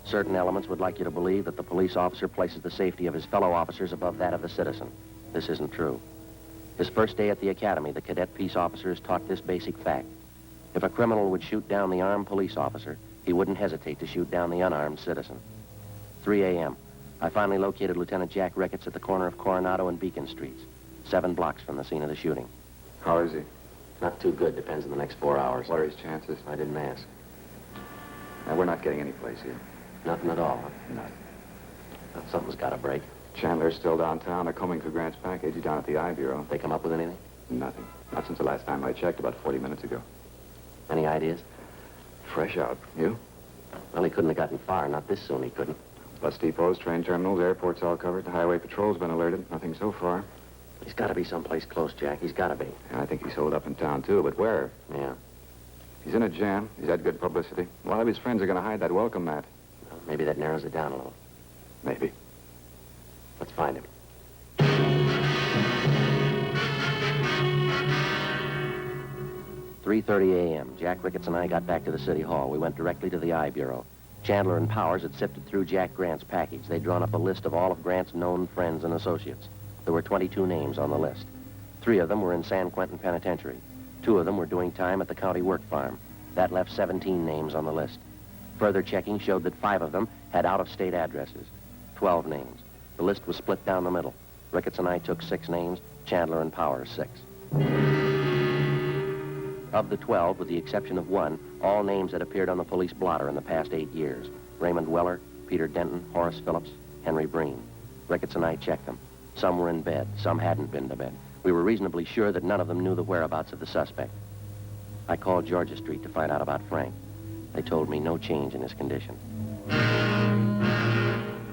Certain elements would like you to believe that the police officer places the safety of his fellow officers above that of the citizen. This isn't true. His first day at the academy, the cadet peace officers taught this basic fact. If a criminal would shoot down the armed police officer, he wouldn't hesitate to shoot down the unarmed citizen. 3 a.m. I finally located Lieutenant Jack Ricketts at the corner of Coronado and Beacon Streets, 7 blocks from the scene of the shooting. How is he? Not too good. Depends on the next 4 hours. What are his chances? I didn't ask. Now, we're not getting any place here. Nothing at all. None. Something's got to break. Chandler's still downtown. They're combing for Grant's package. He's down at the I Bureau. They come up with anything? Nothing. Not since the last time I checked, about 40 minutes ago. Any ideas? Fresh out. You? Well, he couldn't have gotten far. Not this soon, he couldn't. Bus depots, train terminals, airport's all covered. The highway patrol's been alerted. Nothing so far. He's got to be someplace close, Jack. He's got to be. And I think he's holed up in town, too. But where? Yeah. He's in a jam. He's had good publicity. A lot of his friends are going to hide that welcome mat. Well, maybe that narrows it down a little. Maybe. Let's find him. 3:30 a.m. Jack Ricketts and I got back to the city hall. We went directly to the I Bureau. Chandler and Powers had sifted through Jack Grant's package. They'd drawn up a list of all of Grant's known friends and associates. There were 22 names on the list. 3 of them were in San Quentin Penitentiary. 2 of them were doing time at the county work farm. That left 17 names on the list. Further checking showed that 5 of them had out-of-state addresses. 12 names. The list was split down the middle. Ricketts and I took 6 names, Chandler and Powers 6. Of the 12, with the exception of 1, all names had appeared on the police blotter in the past 8 years. Raymond Weller, Peter Denton, Horace Phillips, Henry Breen. Ricketts and I checked them. Some were in bed, some hadn't been to bed. We were reasonably sure that none of them knew the whereabouts of the suspect. I called Georgia Street to find out about Frank. They told me no change in his condition.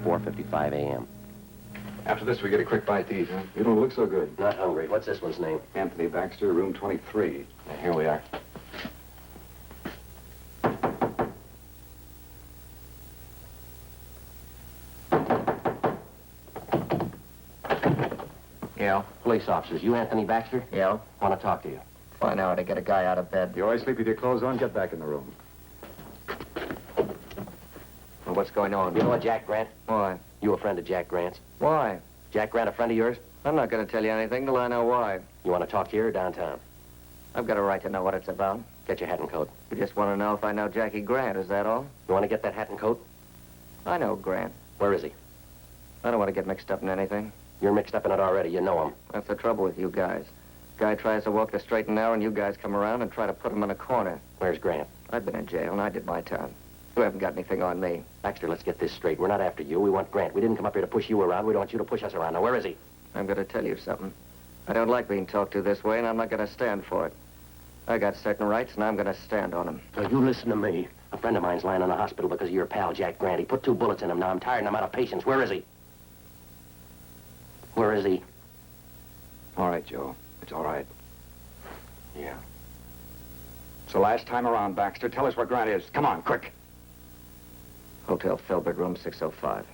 4:55 a.m. After this, we get a quick bite to eat, huh? You don't look so good. Not hungry. What's this one's name? Anthony Baxter, room 23. Now, here we are. Yeah? Police officers. You Anthony Baxter? Yeah? Want to talk to you. Find out how to get a guy out of bed. You always sleep with your clothes on? Get back in the room. Well, what's going on? You know a Jack Grant? Why? You a friend of Jack Grant's? Why? Jack Grant a friend of yours? I'm not going to tell you anything till I know why. You want to talk here or downtown? I've got a right to know what it's about. Get your hat and coat. You just want to know if I know Jackie Grant, is that all? You want to get that hat and coat? I know Grant. Where is he? I don't want to get mixed up in anything. You're mixed up in it already. You know him. That's the trouble with you guys. Guy tries to walk the straight and narrow, and you guys come around and try to put him in a corner. Where's Grant? I've been in jail, and I did my time. You haven't got anything on me. Baxter, let's get this straight. We're not after you. We want Grant. We didn't come up here to push you around. We don't want you to push us around. Now, where is he? I'm going to tell you something. I don't like being talked to this way, and I'm not going to stand for it. I got certain rights, and I'm going to stand on them. Now, you listen to me. A friend of mine's lying in the hospital because of your pal, Jack Grant. He put 2 bullets in him. Now I'm tired and I'm out of patience. Where is he? Where is he? All right, Joe. It's all right. Yeah. It's the last time around, Baxter. Tell us where Grant is. Come on, quick. Hotel Felberg, room 605.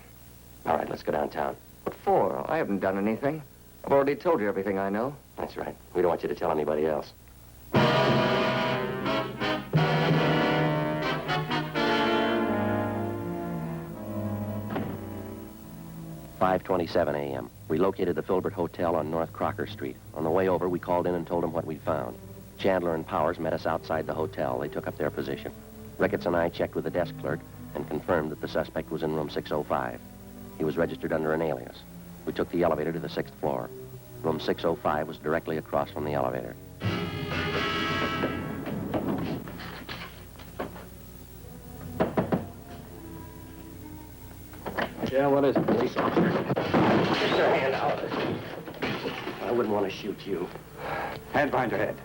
All right, let's go downtown. What for? I haven't done anything. I've already told you everything I know. That's right. We don't want you to tell anybody else. 5:27 a.m. We located the Filbert Hotel on North Crocker Street. On the way over, we called in and told them what we'd found. Chandler and Powers met us outside the hotel. They took up their position. Ricketts and I checked with the desk clerk and confirmed that the suspect was in room 605. He was registered under an alias. We took the elevator to the 6th floor. Room 605 was directly across from the elevator. Yeah, what is it? Police officer. Get your hand out. I wouldn't want to shoot you. Hands behind your head.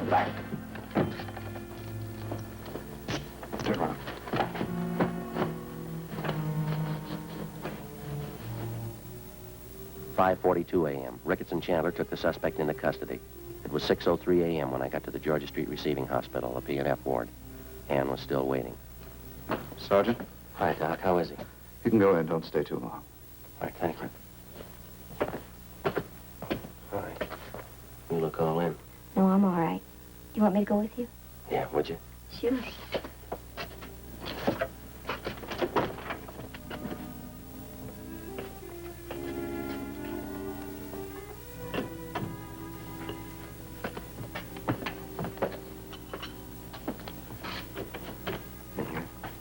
Back. Turn around. "5:42 a.m. Ricketts and Chandler took the suspect into custody. It was 6:03 a.m. when I got to the Georgia Street Receiving Hospital, the P&F ward. Ann was still waiting. Sergeant? Hi, Doc. How is he? You can go in. Don't stay too long. All right, thank you. All right. You look all in. No, I'm all right. You want me to go with you? Yeah, would you? Sure.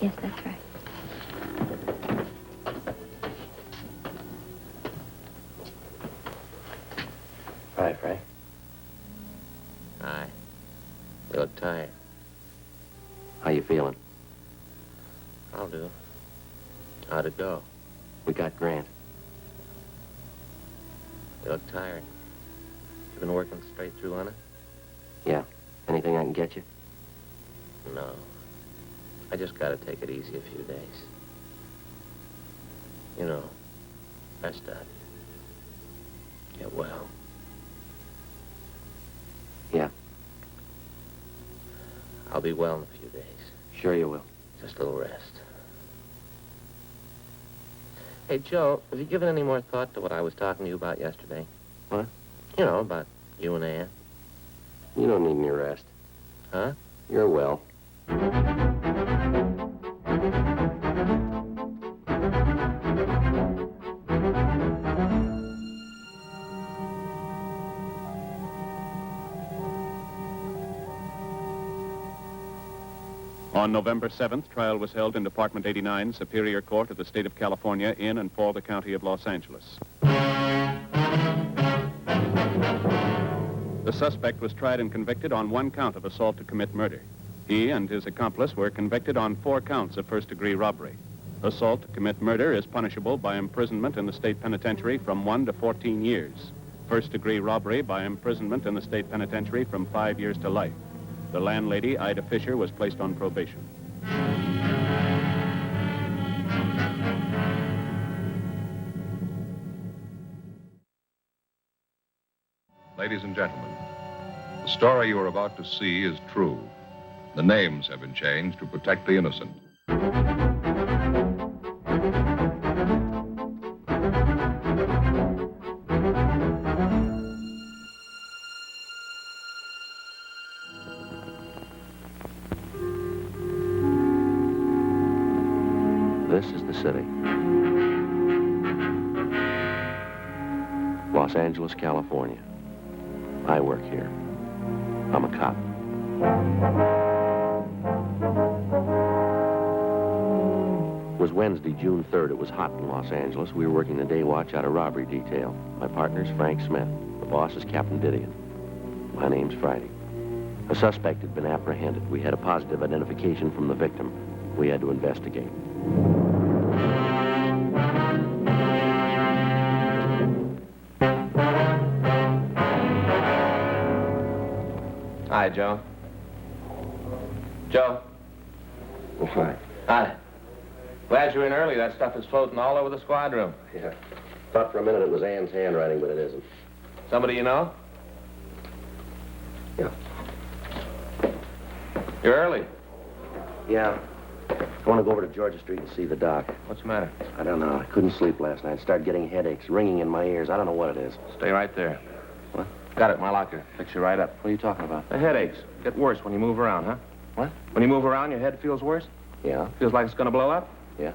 Yes, that's right. Hi, Frank. Hi. You look tired. How you feeling? I'll do. How'd it go? We got Grant. You look tired. You been working straight through on it? Yeah. Anything I can get you? No. I just gotta take it easy a few days. You know, rest up. Get well. Yeah. I'll be well in a few days. Sure you will. Just a little rest. Hey, Joe, have you given any more thought to what I was talking to you about yesterday? What? You know, about you and Ann. You don't need any rest. Huh? You're well. On November 7th, trial was held in Department 89, Superior Court of the State of California, in and for the County of Los Angeles. The suspect was tried and convicted on 1 count of assault to commit murder. He and his accomplice were convicted on 4 counts of first-degree robbery. Assault to commit murder is punishable by imprisonment in the state penitentiary from 1 to 14 years. First-degree robbery by imprisonment in the state penitentiary from 5 years to life. The landlady, Ida Fisher, was placed on probation. Ladies and gentlemen, the story you are about to see is true. The names have been changed to protect the innocent. This is the city. Los Angeles, California. I work here. I'm a cop. It was Wednesday, June 3rd. It was hot in Los Angeles. We were working the day watch out of robbery detail. My partner's Frank Smith. The boss is Captain Didion. My name's Friday. A suspect had been apprehended. We had a positive identification from the victim. We had to investigate. Hi, Joe. Joe. Hi. Hi. Glad you're in early. That stuff is floating all over the squad room. Yeah. Thought for a minute it was Ann's handwriting, but it isn't. Somebody you know? Yeah. You're early. Yeah. I want to go over to Georgia Street and see the doc. What's the matter? I don't know. I couldn't sleep last night. Started getting headaches, ringing in my ears. I don't know what it is. Stay right there. What? Got it in my locker. Fix you right up. What are you talking about? The headaches get worse when you move around, huh? What? When you move around, your head feels worse? Yeah. Feels like it's going to blow up? Yeah.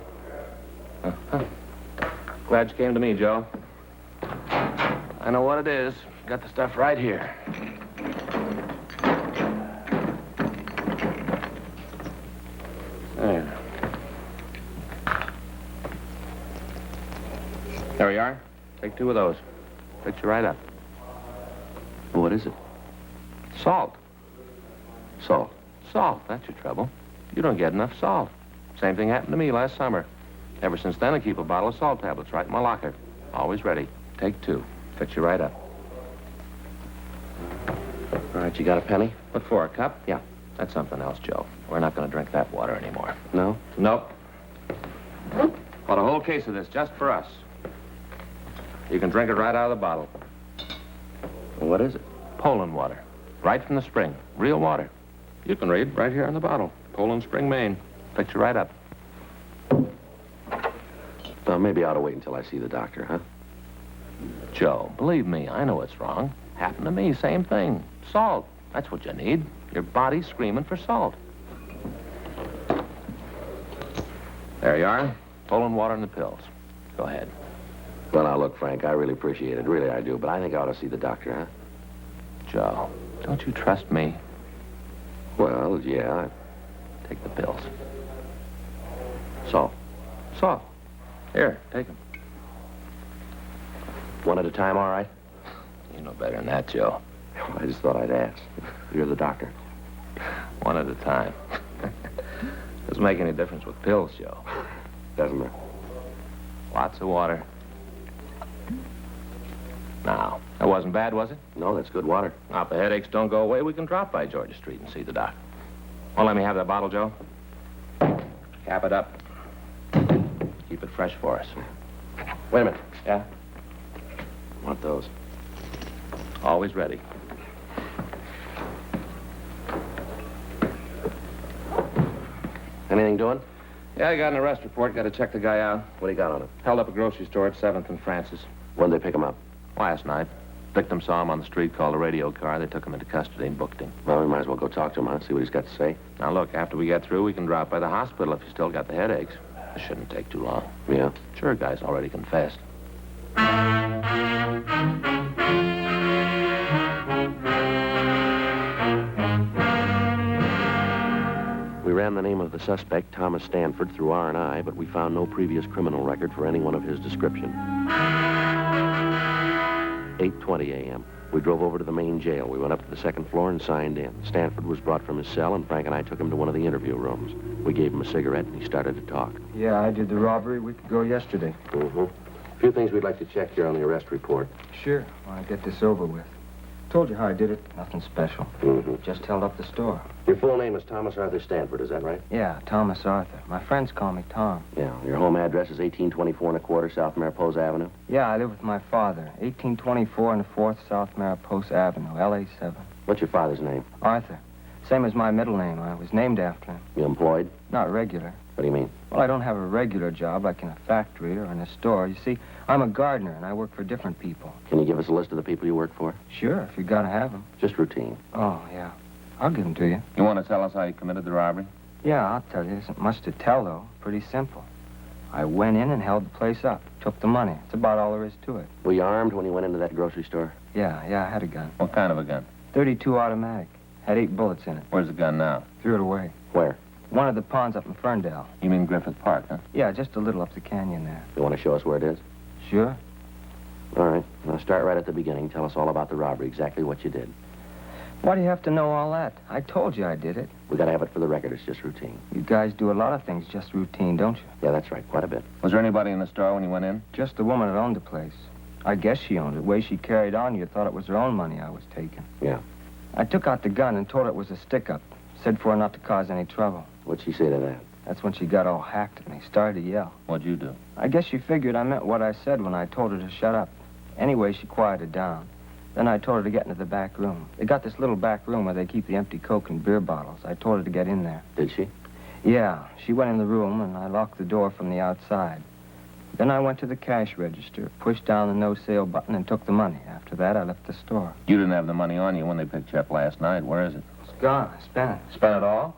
Uh-huh. Glad you came to me, Joe. I know what it is. Got the stuff right here. There. There we are. Take 2 of those. Fix you right up. What is it? Salt. Salt. Salt, that's your trouble. You don't get enough salt. Same thing happened to me last summer. Ever since then, I keep a bottle of salt tablets right in my locker. Always ready. Take 2. Fix you right up. All right, you got a penny? What for, a cup? Yeah. That's something else, Joe. We're not going to drink that water anymore. No? Nope. Bought a whole case of this just for us. You can drink it right out of the bottle. Well, what is it? Poland water. Right from the spring. Real water. You can read right here on the bottle. Poland Spring, Maine. Fix you right up. Well, maybe I ought to wait until I see the doctor, huh? Joe, believe me, I know it's wrong. Happened to me, same thing. Salt. That's what you need. Your body's screaming for salt. There you are. Poland water and the pills. Go ahead. Well, now, look, Frank, I really appreciate it. Really, I do. But I think I ought to see the doctor, huh? Joe, don't you trust me? Well, yeah. Take the pills. Salt. Salt. Here, take them. One at a time, all right? You know better than that, Joe. I just thought I'd ask. You're the doctor. One at a time. Doesn't make any difference with pills, Joe. Doesn't it? Lots of water. Now, that wasn't bad, was it? No, that's good water. Now, if the headaches don't go away, we can drop by Georgia Street and see the doc. Well, let me have that bottle, Joe. Cap it up. Keep it fresh for us. Wait a minute. Yeah? Want those? Always ready. Anything doing? Yeah, I got an arrest report. Got to check the guy out. What do you got on him? Held up a grocery store at 7th and Francis. When did they pick him up? Last night. Victim saw him on the street, called a radio car. They took him into custody and booked him. Well, we might as well go talk to him, huh? See what he's got to say. Now, look, after we get through, we can drop by the hospital if you still got the headaches. This shouldn't take too long. Yeah? Sure, guy's already confessed. We ran the name of the suspect, Thomas Stanford, through R&I, but we found no previous criminal record for anyone of his description. 8:20 a.m. We drove over to the main jail. We went up to the 2nd floor and signed in. Stanford was brought from his cell, and Frank and I took him to one of the interview rooms. We gave him a cigarette, and he started to talk. Yeah, I did the robbery a week ago yesterday. Mm-hmm. A few things we'd like to check here on the arrest report. Sure. Well, I get this over with. Told you how I did it. Nothing special. Mm-hmm. Just held up the store. Your full name is Thomas Arthur Stanford, is that right? Yeah, Thomas Arthur. My friends call me Tom. Yeah. Your home address is 1824 1/4 South Mariposa Avenue? Yeah, I live with my father. 1824 and 4th South Mariposa Avenue, LA 7. What's your father's name? Arthur. Same as my middle name. I was named after him. You employed? Not regular. What do you mean? Well, I don't have a regular job like in a factory or in a store. You see, I'm a gardener, and I work for different people. Can you give us a list of the people you work for? Sure, if you gotta have them. Just routine. Oh, yeah. I'll give them to you. You want to tell us how you committed the robbery? Yeah, I'll tell you. There isn't much to tell, though. Pretty simple. I went in and held the place up. Took the money. That's about all there is to it. Were you armed when you went into that grocery store? Yeah, I had a gun. What kind of a gun? .32 automatic. Had 8 bullets in it. Where's the gun now? Threw it away. Where? One of the ponds up in Ferndale. You mean Griffith Park, huh? Yeah, just a little up the canyon there. You want to show us where it is? Sure. All right. Now start right at the beginning. Tell us all about the robbery, exactly what you did. Why do you have to know all that? I told you I did it. We got to have it for the record. It's just routine. You guys do a lot of things just routine, don't you? Yeah, that's right. Quite a bit. Was there anybody in the store when you went in? Just the woman that owned the place. I guess she owned it. The way she carried on, you thought it was her own money I was taking. Yeah. I took out the gun and told her it was a stick-up. Said for her not to cause any trouble. What'd she say to that? That's when she got all hacked at me, started to yell. What'd you do? I guess she figured I meant what I said when I told her to shut up. Anyway, she quieted down. Then I told her to get into the back room. They got this little back room where they keep the empty Coke and beer bottles. I told her to get in there. Did she? Yeah, she went in the room, and I locked the door from the outside. Then I went to the cash register, pushed down the no-sale button, and took the money. After that, I left the store. You didn't have the money on you when they picked you up last night. Where is it? It's gone. I spent it. Spent it all?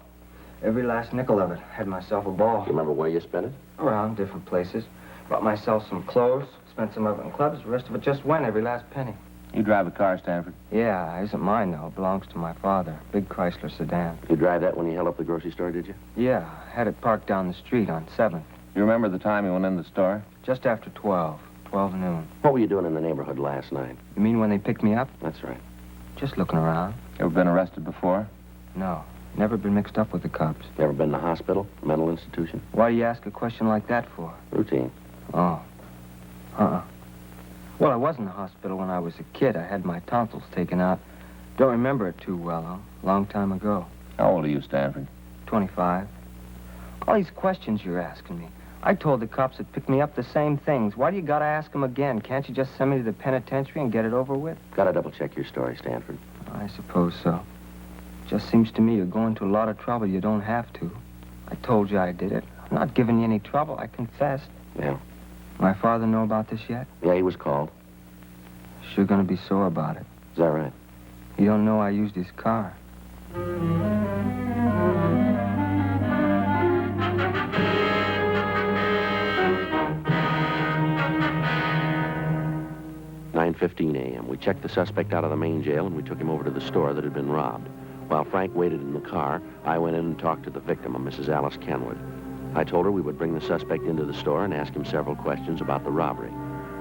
Every last nickel of it. Had myself a ball. You remember where you spent it? Around different places. Bought myself some clothes, spent some of it in clubs. The rest of it just went, every last penny. You drive a car, Stanford? Yeah, it isn't mine, though. It belongs to my father. Big Chrysler sedan. You drive that when you held up the grocery store, did you? Yeah, had it parked down the street on 7th. You remember the time you went in the store? Just after 12 noon. What were you doing in the neighborhood last night? You mean when they picked me up? That's right. Just looking around. Ever been arrested before? No, never been mixed up with the cops. You ever been to the hospital, mental institution? Why do you ask a question like that for? Routine. Oh. Well, I was in the hospital when I was a kid. I had my tonsils taken out. Don't remember it too well, though. Long time ago. How old are you, Stanford? 25. All these questions you're asking me. I told the cops that picked me up the same things. Why do you gotta ask them again? Can't you just send me to the penitentiary and get it over with? Gotta double-check your story, Stanford. I suppose so. Just seems to me you're going to a lot of trouble you don't have to. I told you I did it. I'm not giving you any trouble. I confessed. Yeah. My father know about this yet? Yeah, he was called. Sure gonna be sore about it. Is that right? You don't know I used his car. 9:15 a.m. We checked the suspect out of the main jail, and we took him over to the store that had been robbed. While Frank waited in the car, I went in and talked to the victim, a Mrs. Alice Kenwood. I told her we would bring the suspect into the store and ask him several questions about the robbery.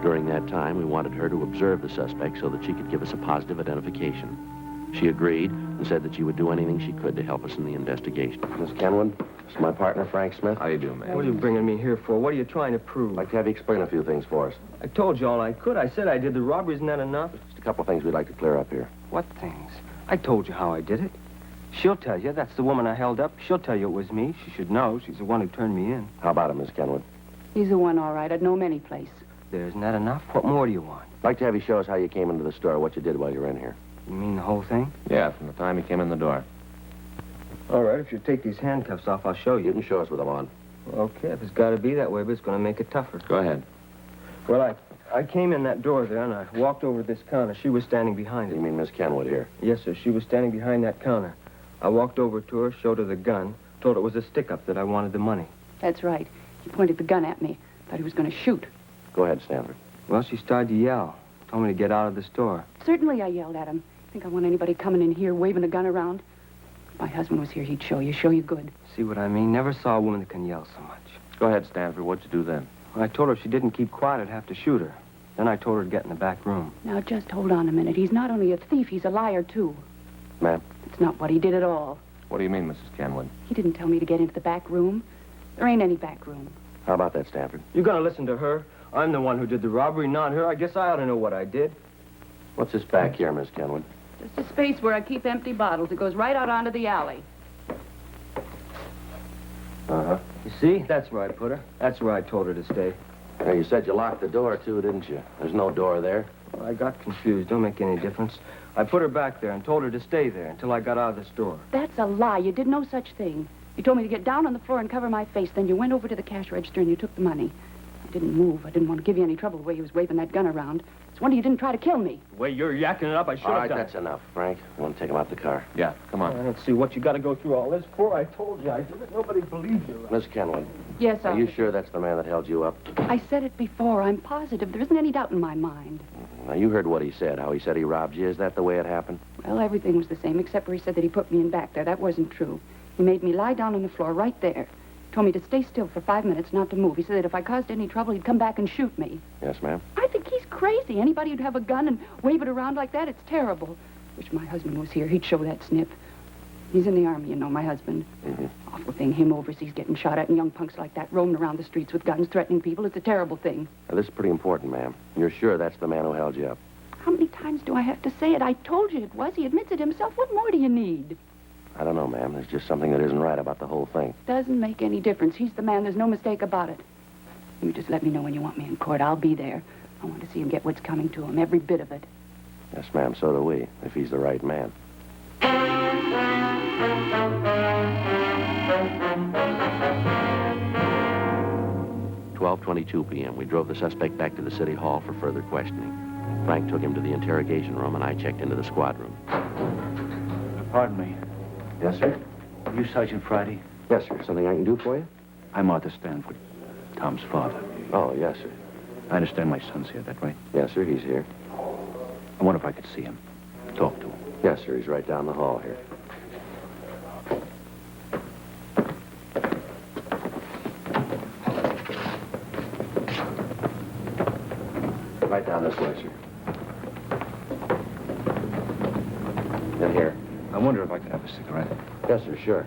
During that time, we wanted her to observe the suspect so that she could give us a positive identification. She agreed and said that she would do anything she could to help us in the investigation. Miss Kenwood, this is my partner, Frank Smith. How you doing, man? What are you bringing me here for? What are you trying to prove? I'd like to have you explain a few things for us. I told you all I could. I said I did the robbery. Isn't that enough? Just a couple of things we'd like to clear up here. What things? I told you how I did it. She'll tell you. That's the woman I held up. She'll tell you it was me. She should know. She's the one who turned me in. How about it, Miss Kenwood? He's the one, all right. I'd know him any place. There, isn't that enough? What more do you want? I'd like to have you show us how you came into the store, what you did while you were in here. You mean the whole thing? Yeah, from the time he came in the door. All right, if you take these handcuffs off, I'll show you. You can show us with them on. Okay, if it's got to be that way, but it's going to make it tougher. Go ahead. Well, I came in that door there, and I walked over to this counter. She was standing behind it. You mean Miss Kenwood here? Yes, sir. She was standing behind that counter. I walked over to her, showed her the gun, told her it was a stick-up, that I wanted the money. That's right. He pointed the gun at me. Thought he was going to shoot. Go ahead, Stanford. Well, she started to yell. Told me to get out of the store. Certainly I yelled at him. Think I want anybody coming in here waving a gun around? If my husband was here, he'd show you good. See what I mean? Never saw a woman that can yell so much. Go ahead, Stanford. What'd you do then? Well, I told her if she didn't keep quiet, I'd have to shoot her. Then I told her to get in the back room. Now, just hold on a minute. He's not only a thief, he's a liar, too. Ma'am? It's not what he did at all. What do you mean, Mrs. Kenwood? He didn't tell me to get into the back room. There ain't any back room. How about that, Stanford? You gonna listen to her? I'm the one who did the robbery, not her. I guess I ought to know what I did. What's this back here, Miss Kenwood? Just a space where I keep empty bottles. It goes right out onto the alley. Uh-huh. You see? That's where I put her. That's where I told her to stay. Now, you said you locked the door, too, didn't you? There's no door there. Well, I got confused. Don't make any difference. I put her back there and told her to stay there until I got out of the store. That's a lie. You did no such thing. You told me to get down on the floor and cover my face. Then you went over to the cash register and you took the money. I didn't move. I didn't want to give you any trouble the way you was waving that gun around. It's a wonder you didn't try to kill me. The way you're yakking it up, I should All have right, done that's it. enough, Frank. I want to take him out the car. Yeah, come on. I don't see what you got to go through all this for. I told you I did it. Nobody believes you. Miss Kenwood, Yes, are you sure that's the man that held you up? I said it before. I'm positive. There isn't any doubt in my mind. Now, you heard what he said, how he said he robbed you. Is that the way it happened? Well, everything was the same, except where he said that he put me in back there. That wasn't true. He made me lie down on the floor right there. Told me to stay still for 5 minutes, not to move. He said that if I caused any trouble, he'd come back and shoot me. Yes, ma'am. I think he's crazy. Anybody who'd have a gun and wave it around like that, it's terrible. Wish my husband was here. He'd show that snip. He's in the army, you know, my husband. Mm-hmm. Awful thing, him overseas getting shot at and young punks like that roaming around the streets with guns, threatening people. It's a terrible thing. Now, this is pretty important, ma'am. You're sure that's the man who held you up? How many times do I have to say it? I told you it was. He admits it himself. What more do you need? I don't know, ma'am. There's just something that isn't right about the whole thing. Doesn't make any difference. He's the man. There's no mistake about it. You just let me know when you want me in court. I'll be there. I want to see him get what's coming to him, every bit of it. Yes, ma'am, so do we, if he's the right man. 12:22 p.m. We drove the suspect back to the city hall for further questioning. Frank took him to the interrogation room, and I checked into the squad room. Pardon me. Yes, sir? Are you Sergeant Friday? Yes, sir. Something I can do for you? I'm Arthur Stanford, Tom's father. Oh, yes, sir. I understand my son's here, that right? Yes, sir, he's here. I wonder if I could see him. Talk to him. Yes, sir, he's right down the hall here. Right down this way, sir. In here. I wonder if I could have a cigarette. Yes, sir, sure.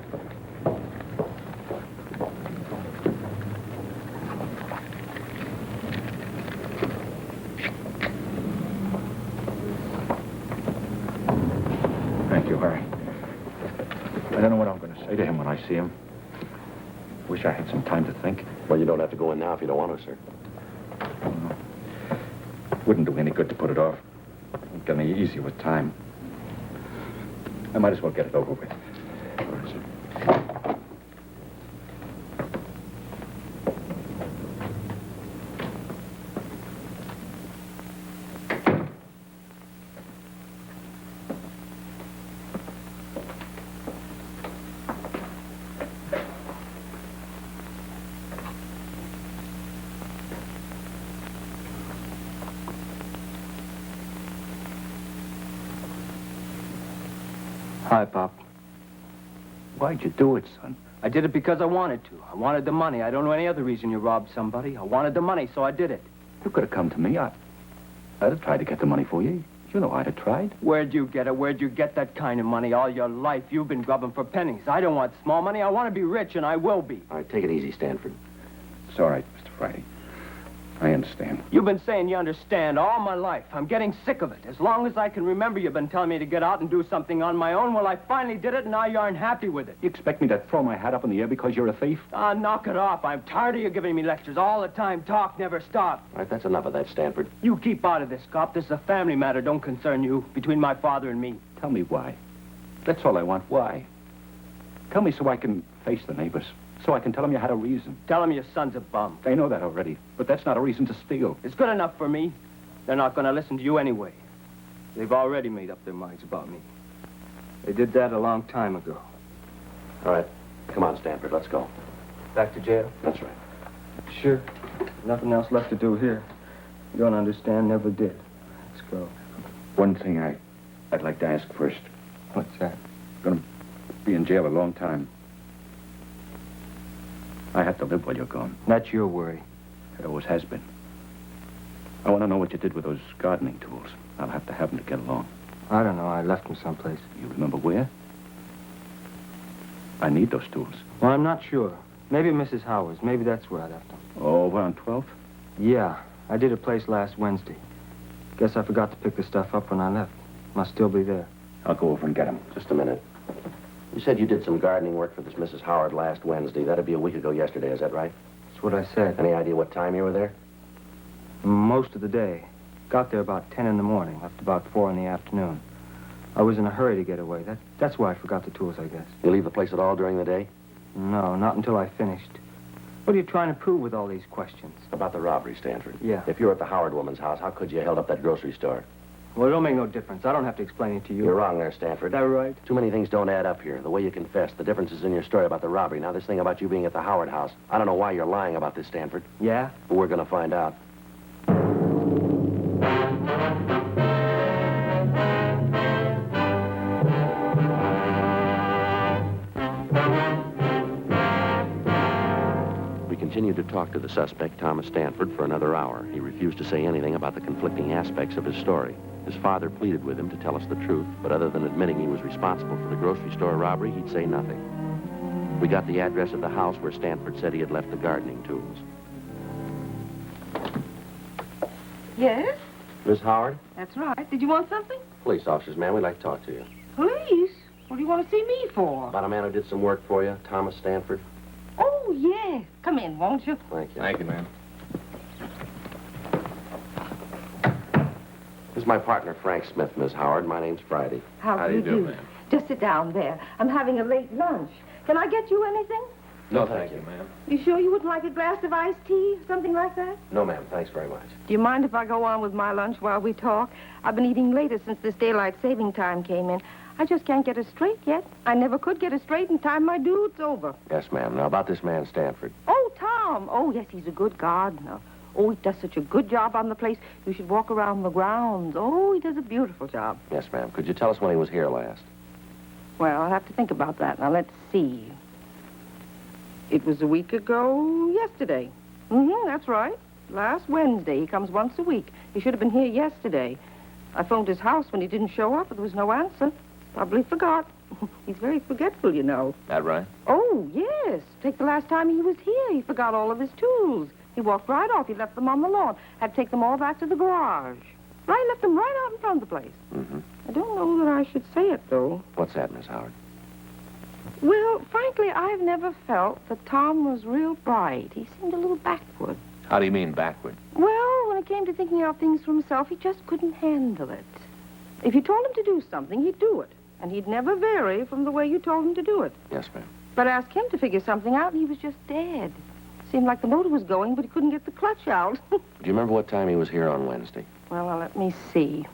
Thank you, Harry. I don't know what I'm going to say to him when I see him. Wish I had some time to think. Well, you don't have to go in now if you don't want to, sir. Wouldn't do any good to put it off. Won't get any easier with time. I might as well get it over with. All right, sir. Hi, Pop. Why'd you do it, son? I did it because I wanted to. I wanted the money. I don't know any other reason you robbed somebody. I wanted the money, so I did it. You could have come to me. I'd have tried to get the money for you. You know I'd have tried. Where'd you get it? Where'd you get that kind of money? All your life, you've been grubbing for pennies. I don't want small money. I want to be rich, and I will be. All right, take it easy, Stanford. It's all right, Mr. Friday. I understand. You've been saying you understand all my life. I'm getting sick of it. As long as I can remember, you've been telling me to get out and do something on my own. Well, I finally did it, and now you aren't happy with it. You expect me to throw my hat up in the air because you're a thief? Ah, knock it off. I'm tired of you giving me lectures all the time. Talk never stop. All right, that's enough of that, Stanford. You keep out of this, cop. This is a family matter. Don't concern you. Between my father and me. Tell me why. That's all I want. Why? Tell me so I can face the neighbors. So I can tell them you had a reason. Tell them your son's a bum. They know that already. But that's not a reason to steal. It's good enough for me. They're not going to listen to you anyway. They've already made up their minds about me. They did that a long time ago. All right. Come on, Stanford. Let's go. Back to jail? That's right. Sure. Nothing else left to do here. You don't understand, never did. Let's go. One thing I'd like to ask first. What's that? Gonna be in jail a long time. I have to live while you're gone. That's your worry. It always has been. I want to know what you did with those gardening tools. I'll have to have them to get along. I don't know. I left them someplace. You remember where? I need those tools. Well, I'm not sure. Maybe Mrs. Howard's. Maybe that's where I left them. Oh, over on 12th? Yeah. I did a place last Wednesday. Guess I forgot to pick the stuff up when I left. Must still be there. I'll go over and get them. Just a minute. You said you did some gardening work for this Mrs. Howard last Wednesday. That'd be a week ago yesterday, is that right? That's what I said. Any idea what time you were there? Most of the day. Got there about 10 in the morning, left about 4 in the afternoon. I was in a hurry to get away. That's why I forgot the tools, I guess. You leave the place at all during the day? No, not until I finished. What are you trying to prove with all these questions? About the robbery, Stanford. Yeah. If you were at the Howard woman's house, how could you have held up that grocery store? Well, it don't make no difference. I don't have to explain it to you. You're wrong there, Stanford. Is that right? Too many things don't add up here. The way you confessed, the differences in your story about the robbery. Now, this thing about you being at the Howard house. I don't know why you're lying about this, Stanford. Yeah? But we're going to find out. We continued to talk to the suspect, Thomas Stanford, for another hour. He refused to say anything about the conflicting aspects of his story. His father pleaded with him to tell us the truth, but other than admitting he was responsible for the grocery store robbery, he'd say nothing. We got the address of the house where Stanford said he had left the gardening tools. Yes? Miss Howard? That's right. Did you want something? Police officers, ma'am. We'd like to talk to you. Police? What do you want to see me for? About a man who did some work for you, Thomas Stanford. Oh, yes. Come in, won't you? Thank you. Thank you, ma'am. This is my partner, Frank Smith, Miss Howard. My name's Friday. How do you do, ma'am? Just sit down there. I'm having a late lunch. Can I get you anything? No, thank you, ma'am. You sure you wouldn't like a glass of iced tea? Something like that? No, ma'am. Thanks very much. Do you mind if I go on with my lunch while we talk? I've been eating later since this daylight saving time came in. I just can't get it straight yet. I never could get it straight in time my dude's over. Yes, ma'am. Now, about this man, Stanford. Oh, Tom. Oh, yes, he's a good gardener. Oh, he does such a good job on the place. You should walk around the grounds. Oh, he does a beautiful job. Yes, ma'am. Could you tell us when he was here last? Well, I'll have to think about that. Now, let's see. It was a week ago yesterday. That's right. Last Wednesday. He comes once a week. He should have been here yesterday. I phoned his house when he didn't show up, but there was no answer. Probably forgot. He's very forgetful, you know. That right? Oh, yes. Take the last time he was here. He forgot all of his tools. He walked right off. He left them on the lawn. Had to take them all back to the garage. Right, left them right out in front of the place. I don't know that I should say it, though. What's that, Miss Howard? Well, frankly, I've never felt that Tom was real bright. He seemed a little backward. How do you mean backward? Well, when it came to thinking out things for himself, he just couldn't handle it. If you told him to do something, he'd do it. And he'd never vary from the way you told him to do it. Yes, ma'am. But ask him to figure something out, and he was just dead. Seemed like the motor was going, but he couldn't get the clutch out. Do you remember what time he was here on Wednesday? Well, now, let me see.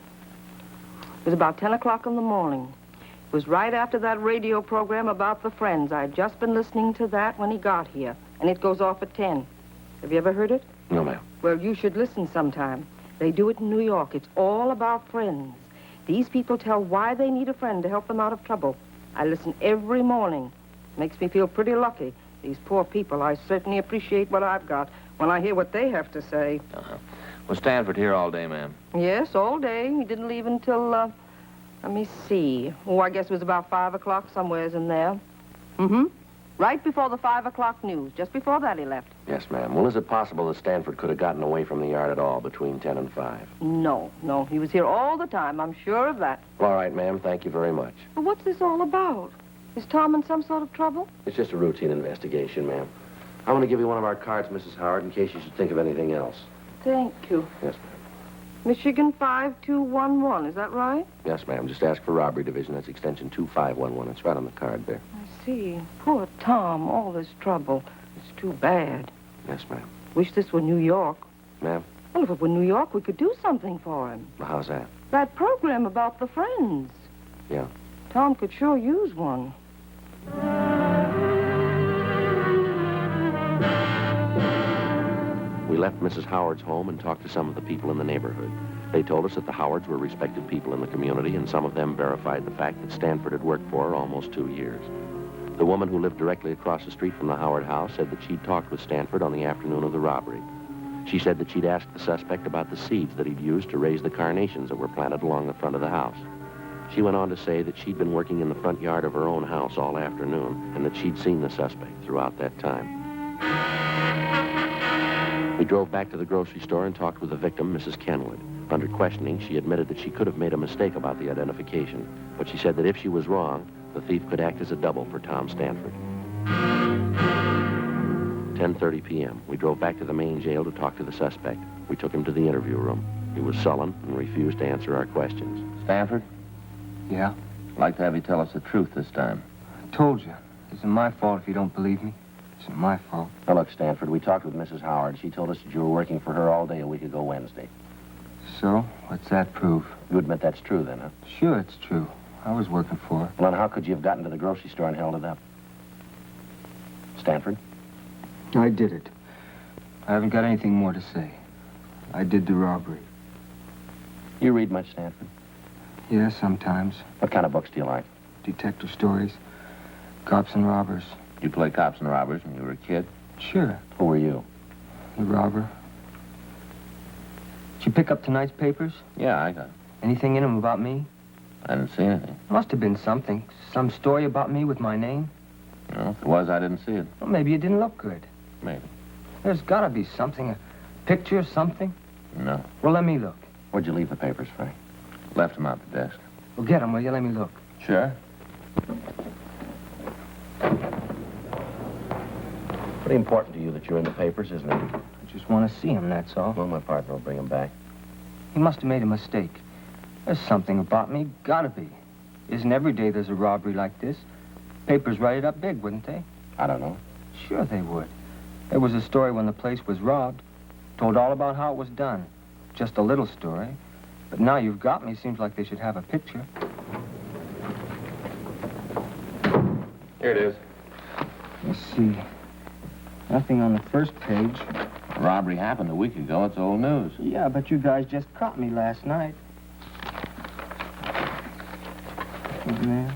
It was about 10 o'clock in the morning. It was right after that radio program about the Friends. I'd just been listening to that when he got here, and it goes off at 10. Have you ever heard it? No, ma'am. Well, you should listen sometime. They do it in New York. It's all about friends. These people tell why they need a friend to help them out of trouble. I listen every morning. Makes me feel pretty lucky. These poor people, I certainly appreciate what I've got when I hear what they have to say. Was Stanford here all day, ma'am? Yes, all day. He didn't leave until, let me see. Oh, I guess it was about 5 o'clock somewheres in there. Right before the 5 o'clock news. Just before that he left. Yes, ma'am. Well, is it possible that Stanford could have gotten away from the yard at all between 10 and 5? No. He was here all the time. I'm sure of that. Well, all right, ma'am. Thank you very much. But what's this all about? Is Tom in some sort of trouble? It's just a routine investigation, ma'am. I want to give you one of our cards, Mrs. Howard, in case you should think of anything else. Thank you. Yes, ma'am. Michigan 5211, is that right? Yes, ma'am. Just ask for Robbery Division. That's extension 2511. It's right on the card there. I see. Poor Tom, all this trouble. It's too bad. Yes, ma'am. Wish this were New York. Ma'am? Well, if it were New York, we could do something for him. Well, how's that? That program about the Friends. Yeah. Tom could sure use one. We left Mrs. Howard's home and talked to some of the people in the neighborhood. They told us that the Howards were respected people in the community, and some of them verified the fact that Stanford had worked for her almost 2 years. The woman who lived directly across the street from the Howard house said that she'd talked with Stanford on the afternoon of the robbery. She said that she'd asked the suspect about the seeds that he'd used to raise the carnations that were planted along the front of the house. She went on to say that she'd been working in the front yard of her own house all afternoon and that she'd seen the suspect throughout that time. We drove back to the grocery store and talked with the victim, Mrs. Kenwood. Under questioning, she admitted that she could have made a mistake about the identification, but she said that if she was wrong, the thief could act as a double for Tom Stanford. 10:30 p.m. We drove back to the main jail to talk to the suspect. We took him to the interview room. He was sullen and refused to answer our questions. Stanford? Yeah? I'd like to have you tell us the truth this time. I told you. It isn't my fault if you don't believe me. It isn't my fault. Now, look, Stanford, we talked with Mrs. Howard. She told us that you were working for her all day a week ago Wednesday. So? What's that prove? You admit that's true, then, huh? Sure, it's true. I was working for her. Well, then how could you have gotten to the grocery store and held it up? Stanford? I did it. I haven't got anything more to say. I did the robbery. You read much, Stanford? Yeah, sometimes. What kind of books do you like? Detective stories. Cops and robbers. You played cops and robbers when you were a kid? Sure. Who were you? The robber. Did you pick up tonight's papers? Yeah, I got it. Anything in them about me? I didn't see anything. Must have been something. Some story about me with my name. No, if it was, I didn't see it. Well, maybe it didn't look good. Maybe. There's got to be something. A picture or something? No. Well, let me look. Where'd you leave the papers, Frank? Left them out the desk. Well, get them, will you? Let me look. Sure. Pretty important to you that you're in the papers, isn't it? I just want to see him, that's all. Well, my partner will bring him back. He must have made a mistake. There's something about me. Gotta be. Isn't every day there's a robbery like this? Papers write it up big, wouldn't they? I don't know. Sure they would. There was a story when the place was robbed. Told all about how it was done. Just a little story. But now you've got me, seems like they should have a picture. Here it is. Let's see. Nothing on the first page. The robbery happened a week ago. It's old news. Yeah, but you guys just caught me last night. Isn't there?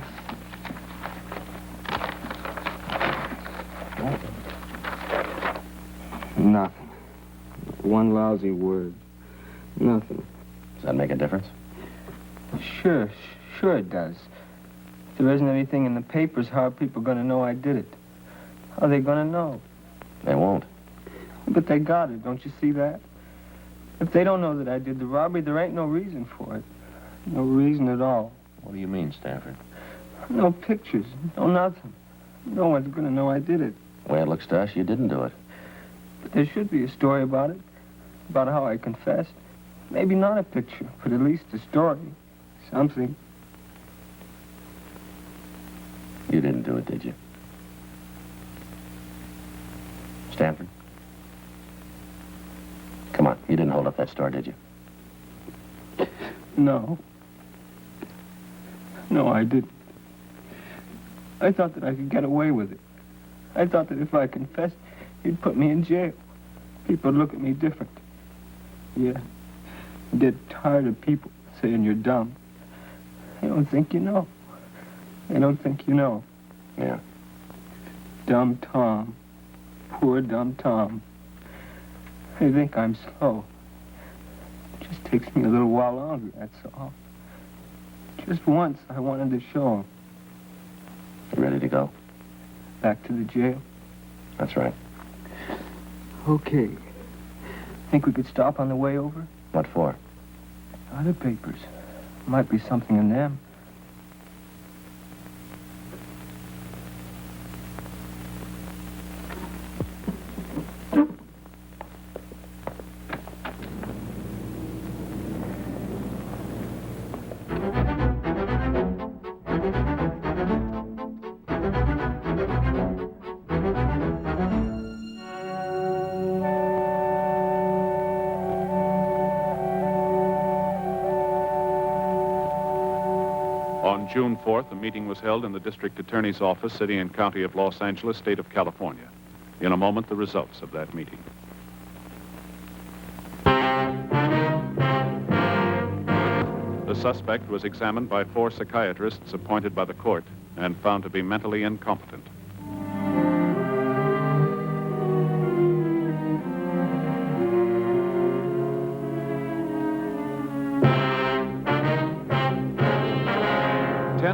Nothing. One lousy word. Nothing. Does that make a difference? Sure it does. If there isn't anything in the papers, how are people going to know I did it? How are they going to know? They won't. But they got it, don't you see that? If they don't know that I did the robbery, there ain't no reason for it. No reason at all. What do you mean, Stanford? No pictures, no nothing. No one's going to know I did it. The way it looks to us, you didn't do it. But there should be a story about it, about how I confessed. Maybe not a picture, but at least a story. Something. You didn't do it, did you? Stanford? Come on, you didn't hold up that store, did you? No. No, I didn't. I thought that I could get away with it. I thought that if I confessed, he'd put me in jail. People would look at me different. Yeah. I get tired of people saying you're dumb. They don't think you know. They don't think you know. Yeah. Dumb Tom. Poor dumb Tom. They think I'm slow. It just takes me a little while longer, that's all. Just once, I wanted to show them. You ready to go? Back to the jail? That's right. Okay. Think we could stop on the way over? What for? Other papers. Might be something in them. On June 4th, a meeting was held in the district attorney's office, city and county of Los Angeles, state of California. In a moment, the results of that meeting. The suspect was examined by 4 psychiatrists appointed by the court and found to be mentally incompetent.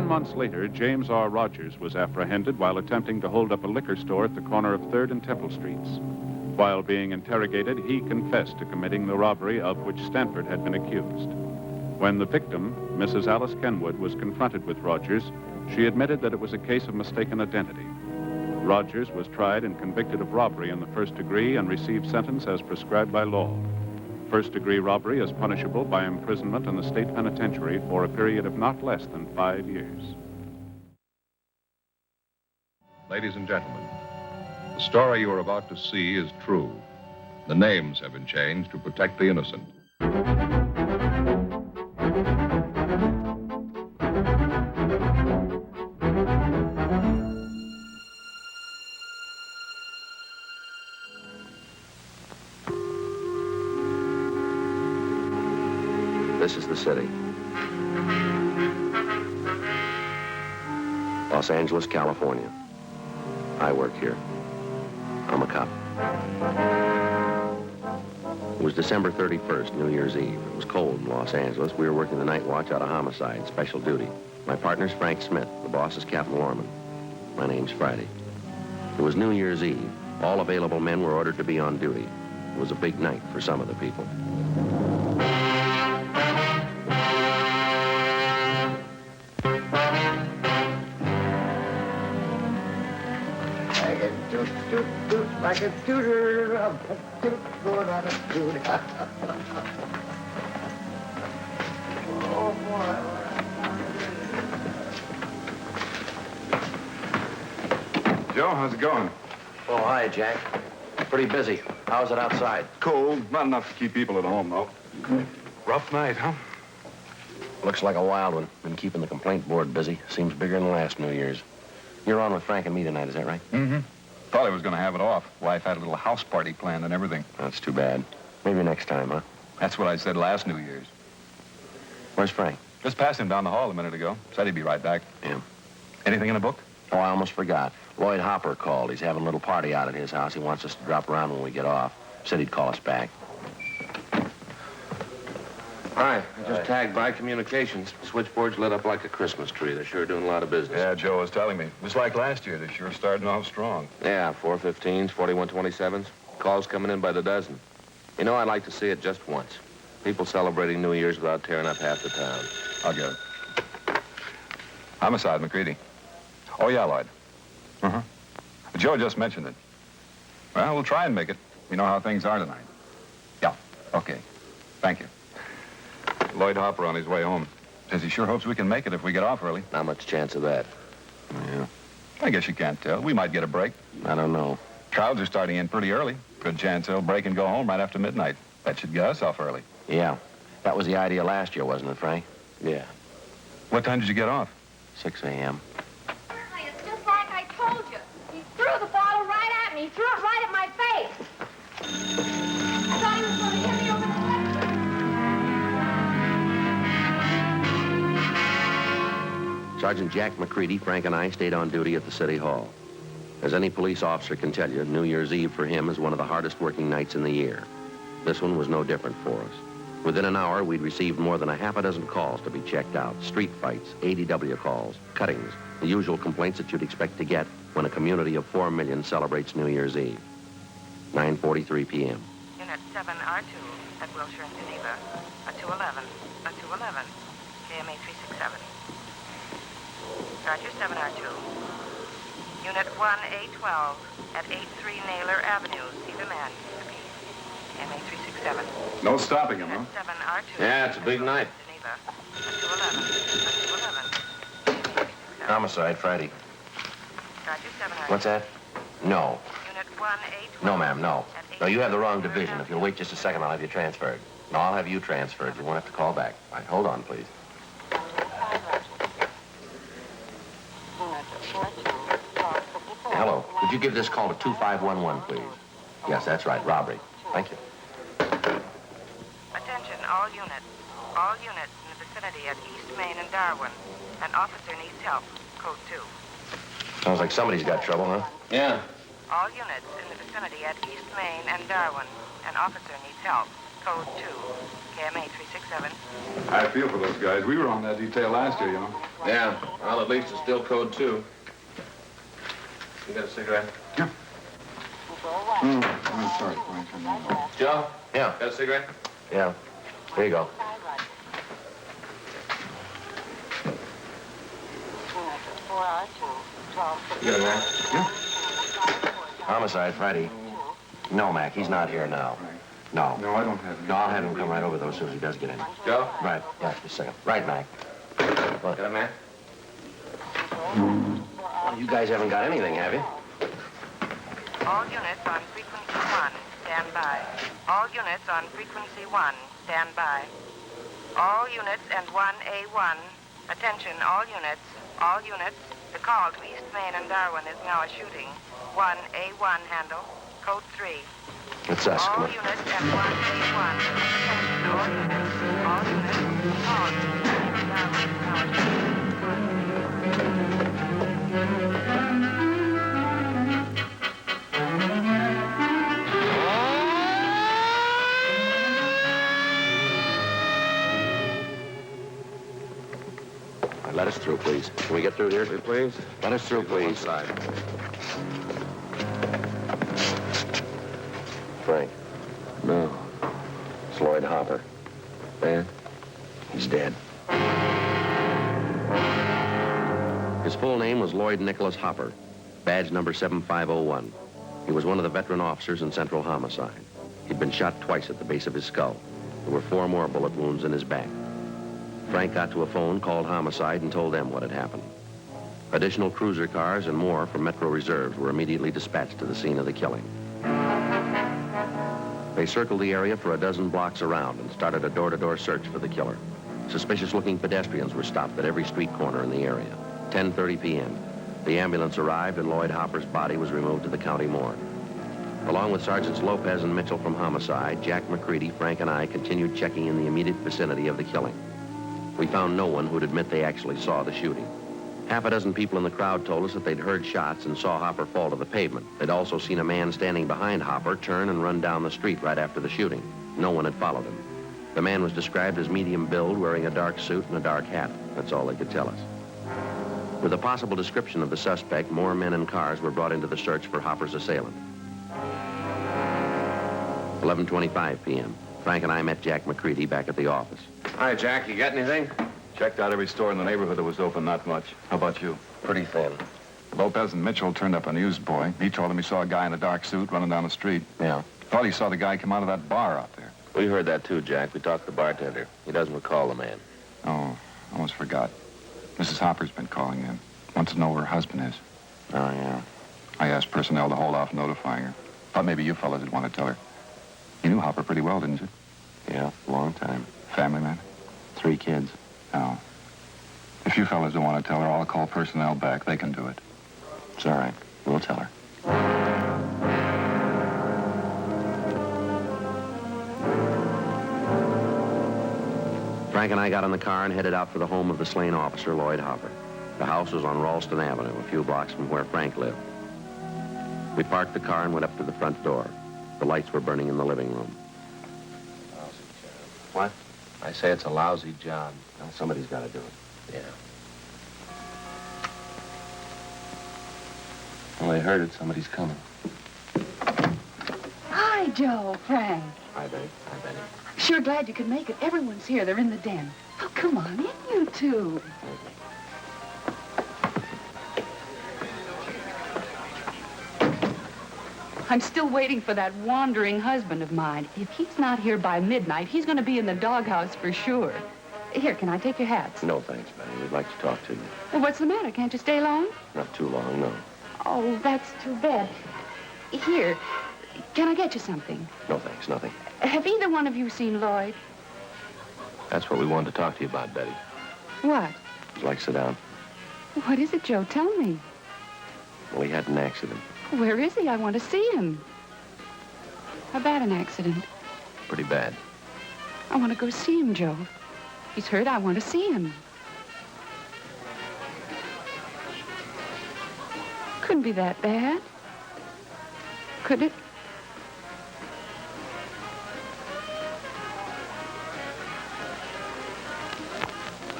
Months later, James R. Rogers was apprehended while attempting to hold up a liquor store at the corner of 3rd and Temple Streets. While being interrogated, he confessed to committing the robbery of which Stanford had been accused. When the victim, Mrs. Alice Kenwood, was confronted with Rogers, she admitted that it was a case of mistaken identity. Rogers was tried and convicted of robbery in the 1st degree and received sentence as prescribed by law. First-degree robbery is punishable by imprisonment in the state penitentiary for a period of not less than 5 years. Ladies and gentlemen, the story you are about to see is true. The names have been changed to protect the innocent. This is the city. Los Angeles, California. I work here. I'm a cop. It was December 31st, New Year's Eve. It was cold in Los Angeles. We were working the night watch out of homicide, special duty. My partner's Frank Smith. The boss is Captain Lorman. My name's Friday. It was New Year's Eve. All available men were ordered to be on duty. It was a big night for some of the people. toot, toot, like a tooter of a toot, going on a toot. Oh, boy. Joe, how's it going? Oh, hi, Jack. Pretty busy. How's it outside? Cold. Not enough to keep people at home, though. Rough night, huh? Looks like a wild one. Been keeping the complaint board busy. Seems bigger than last New Year's. You're on with Frank and me tonight, is that right? Mm-hmm. Thought I was going to have it off. Wife had a little house party planned and everything. That's too bad. Maybe next time, huh? That's what I said last New Year's. Where's Frank? Just passed him down the hall a minute ago. Said he'd be right back. Yeah. Anything in the book? Oh, I almost forgot. Lloyd Hopper called. He's having a little party out at his house. He wants us to drop around when we get off. Said he'd call us back. Hi, I just tagged by communications. Switchboard's lit up like a Christmas tree. They're sure doing a lot of business. Yeah, Joe was telling me. Just like last year, they're sure starting off strong. Yeah, 415s, 4127s. Calls coming in by the dozen. You know, I'd like to see it just once. People celebrating New Year's without tearing up half the town. I'll get it. Homicide, McCready. Oh, yeah, Lloyd. Uh-huh. Joe just mentioned it. Well, we'll try and make it. We know how things are tonight. Yeah, okay. Thank you. Lloyd Hopper on his way home. Says he sure hopes we can make it if we get off early. Not much chance of that. Yeah. I guess you can't tell. We might get a break. I don't know. Crowds are starting in pretty early. Good chance they'll break and go home right after midnight. That should get us off early. Yeah. That was the idea last year, wasn't it, Frank? Yeah. What time did you get off? 6 a.m. It's just like I told you. He threw the bottle right at me. He threw it right at my face. I thought he was going to hit me over the head. Sergeant Jack McCready, Frank, and I stayed on duty at the City Hall. As any police officer can tell you, New Year's Eve for him is one of the hardest working nights in the year. This one was no different for us. Within an hour, we'd received more than a half a dozen calls to be checked out. Street fights, ADW calls, cuttings, the usual complaints that you'd expect to get when a community of 4 million celebrates New Year's Eve. 9:43 p.m. Unit 7R2 at Wilshire and Geneva. A 211. A 211. KMA 367. Roger, 7R2. Unit 1A12 at 83 Naylor Avenue. See the man. KMA 367. No stopping him, huh? 7R2. Yeah, it's a big night. Geneva. A 211. A 211. Homicide, Friday. Roger, 7R2. What's that? No. Unit 1A12. No, ma'am, no. No, you have the wrong division. If you'll wait just a second, I'll have you transferred. No, I'll have you transferred. You won't have to call back. All right, hold on, please. Hello. Would you give this call to 2511, please? Yes, that's right. Robbery. Thank you. Attention, all units. All units in the vicinity at East Main and Darwin. An officer needs help. Code 2. Sounds like somebody's got trouble, huh? Yeah. All units in the vicinity at East Main and Darwin. An officer needs help. Code 2. KMA 367. I feel for those guys. We were on that detail last year, you know. Yeah. Well, at least it's still code 2. You got a cigarette? Yeah. I'm sorry. Joe? Yeah. Got a cigarette? Yeah. Here you go. You got it, Mac? Yeah. Homicide, Friday. No, Mac, he's not here now. No. No, I don't have him. No, I'll have him come right over, though, as soon as he does get in. Joe? Right. Yeah, just a second. Right, Mac. What? Got it, Mac? Well, you guys haven't got anything, have you? All units on frequency 1, stand by. All units on frequency 1, stand by. All units and 1A1. Attention, all units. All units. The call to East Main and Darwin is now a shooting. 1A1 handle. Code 3. It's us. All Come on. units and 1A1. Attention, all units. All units. The call to East Main and Darwin is now a Let us through, please. Can we get through here? Please? Let us through, please. Side. Frank. No. It's Lloyd Hopper. Man, he's dead. His full name was Lloyd Nicholas Hopper. Badge number 7501. He was one of the veteran officers in Central Homicide. He'd been shot twice at the base of his skull. There were 4 more bullet wounds in his back. Frank got to a phone, called Homicide, and told them what had happened. Additional cruiser cars and more from Metro Reserves were immediately dispatched to the scene of the killing. They circled the area for a dozen blocks around and started a door-to-door search for the killer. Suspicious-looking pedestrians were stopped at every street corner in the area. 10:30 p.m. The ambulance arrived and Lloyd Hopper's body was removed to the county morgue. Along with Sergeants Lopez and Mitchell from Homicide, Jack McCready, Frank, and I continued checking in the immediate vicinity of the killing. We found no one who'd admit they actually saw the shooting. Half a dozen people in the crowd told us that they'd heard shots and saw Hopper fall to the pavement. They'd also seen a man standing behind Hopper turn and run down the street right after the shooting. No one had followed him. The man was described as medium build, wearing a dark suit and a dark hat. That's all they could tell us. With a possible description of the suspect, more men and cars were brought into the search for Hopper's assailant. 11:25 p.m. Frank and I met Jack McCready back at the office. Hi, Jack. You got anything? Checked out every store in the neighborhood that was open, not much. How about you? Pretty thin. Lopez and Mitchell turned up a newsboy. He told him he saw a guy in a dark suit running down the street. Yeah. Thought he saw the guy come out of that bar out there. We heard that too, Jack. We talked to the bartender. He doesn't recall the man. Oh, almost forgot. Mrs. Hopper's been calling in. Wants to know where her husband is. Oh, yeah. I asked personnel to hold off notifying her. Thought maybe you fellas would want to tell her. You knew Hopper pretty well, didn't you? Yeah, long time. Family man? 3 kids. Oh. If you fellas don't want to tell her, I'll call personnel back. They can do it. It's all right. We'll tell her. Frank and I got in the car and headed out for the home of the slain officer, Lloyd Hopper. The house was on Ralston Avenue, a few blocks from where Frank lived. We parked the car and went up to the front door. The lights were burning in the living room. What? I say it's a lousy job. Well, somebody's got to do it. Yeah. Well, I heard it. Somebody's coming. Hi, Joe, Frank. Hi, Betty. Hi, Betty. Sure glad you could make it. Everyone's here. They're in the den. Oh, come on in, you two. I'm still waiting for that wandering husband of mine. If he's not here by midnight, he's going to be in the doghouse for sure. Here, can I take your hats? No, thanks, Betty. We'd like to talk to you. Well, what's the matter? Can't you stay long? Not too long, no. Oh, that's too bad. Here, can I get you something? No, thanks. Nothing. Have either one of you seen Lloyd? That's what we wanted to talk to you about, Betty. What? Would you like to sit down? What is it, Joe? Tell me. Well, he had an accident. Where is he? I want to see him. How bad an accident? Pretty bad. I want to go see him, Joe. He's hurt. I want to see him. Couldn't be that bad. Could it?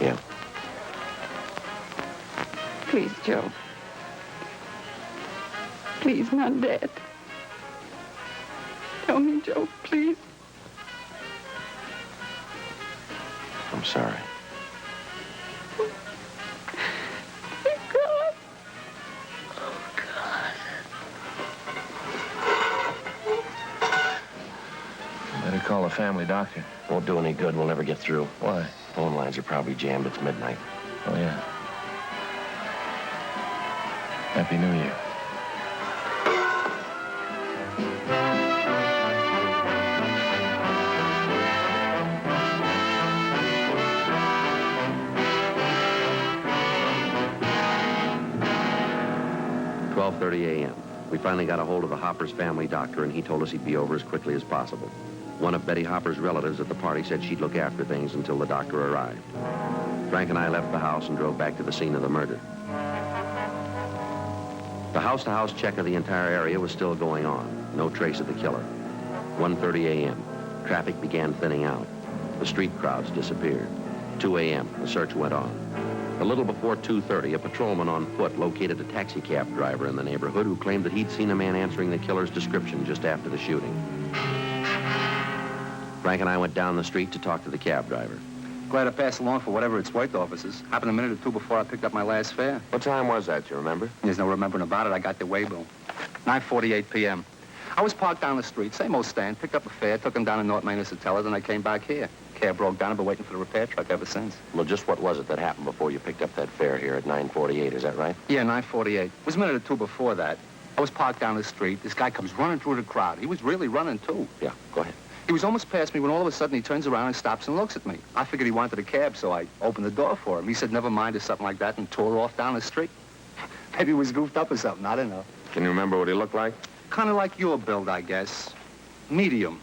Yeah. Please, Joe. Please, not dead. Tell me, Joe, please. I'm sorry. Thank God. Better call a family doctor. Won't do any good. We'll never get through. Why? Phone lines are probably jammed. It's midnight. Oh, yeah. Happy New Year. A.m. We finally got a hold of the Hopper's family doctor, and he told us he'd be over as quickly as possible. One of Betty Hopper's relatives at the party said she'd look after things until the doctor arrived. Frank and I left the house and drove back to the scene of the murder. The house-to-house check of the entire area was still going on. No trace of the killer. 1:30 a.m. Traffic began thinning out. The street crowds disappeared. 2 a.m. The search went on. A little before 2:30, a patrolman on foot located a taxi cab driver in the neighborhood who claimed that he'd seen a man answering the killer's description just after the shooting. Frank and I went down the street to talk to the cab driver. Glad to pass along for whatever it's worth, officers. Happened a minute or two before I picked up my last fare. What time was that, you remember? There's no remembering about it. I got the waybill. 9:48 p.m. I was parked down the street, same old stand, picked up a fare, took him down to North Main to tell her, then I came back here. Cab broke down. I've been waiting for the repair truck ever since. Well, just what was it that happened before you picked up that fare here at 9:48? Is that right? Yeah, 9:48. It was a minute or two before that. I was parked down the street. This guy comes running through the crowd. He was really running, too. Yeah, go ahead. He was almost past me when all of a sudden he turns around and stops and looks at me. I figured he wanted a cab, so I opened the door for him. He said, never mind, or something like that, and tore off down the street. Maybe he was goofed up or something. I don't know. Can you remember what he looked like? Kind of like your build, I guess. Medium.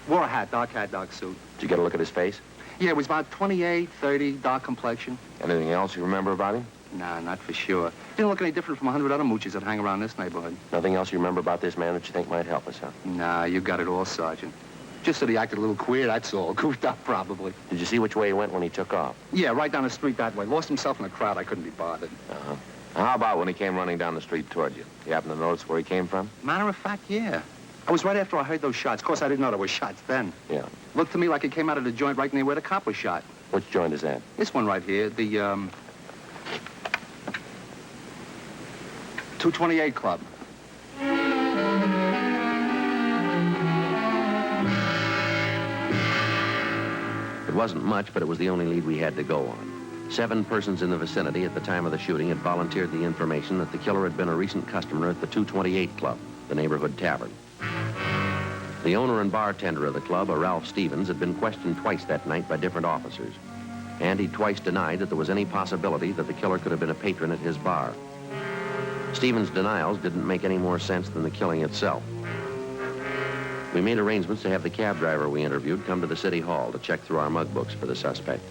Wore a hat, dark suit. Did you get a look at his face? Yeah, it was about 28, 30, dark complexion. Anything else you remember about him? Nah, not for sure. Didn't look any different from 100 other mooches that hang around this neighborhood. Nothing else you remember about this man that you think might help us, huh? Nah, you got it all, Sergeant. Just that he acted a little queer, that's all. Goofed up, probably. Did you see which way he went when he took off? Yeah, right down the street that way. Lost himself in the crowd. I couldn't be bothered. Uh-huh. Now, how about when he came running down the street toward you? You happen to notice where he came from? Matter of fact, yeah. I was right after I heard those shots. Of course, I didn't know there were shots then. Yeah. Looked to me like he came out of the joint right near where the cop was shot. Which joint is that? This one right here, the, 228 Club. It wasn't much, but it was the only lead we had to go on. 7 persons in the vicinity at the time of the shooting had volunteered the information that the killer had been a recent customer at the 228 Club, the neighborhood tavern. The owner and bartender of the club, a Ralph Stevens, had been questioned twice that night by different officers. And he twice denied that there was any possibility that the killer could have been a patron at his bar. Stevens' denials didn't make any more sense than the killing itself. We made arrangements to have the cab driver we interviewed come to the city hall to check through our mug books for the suspect.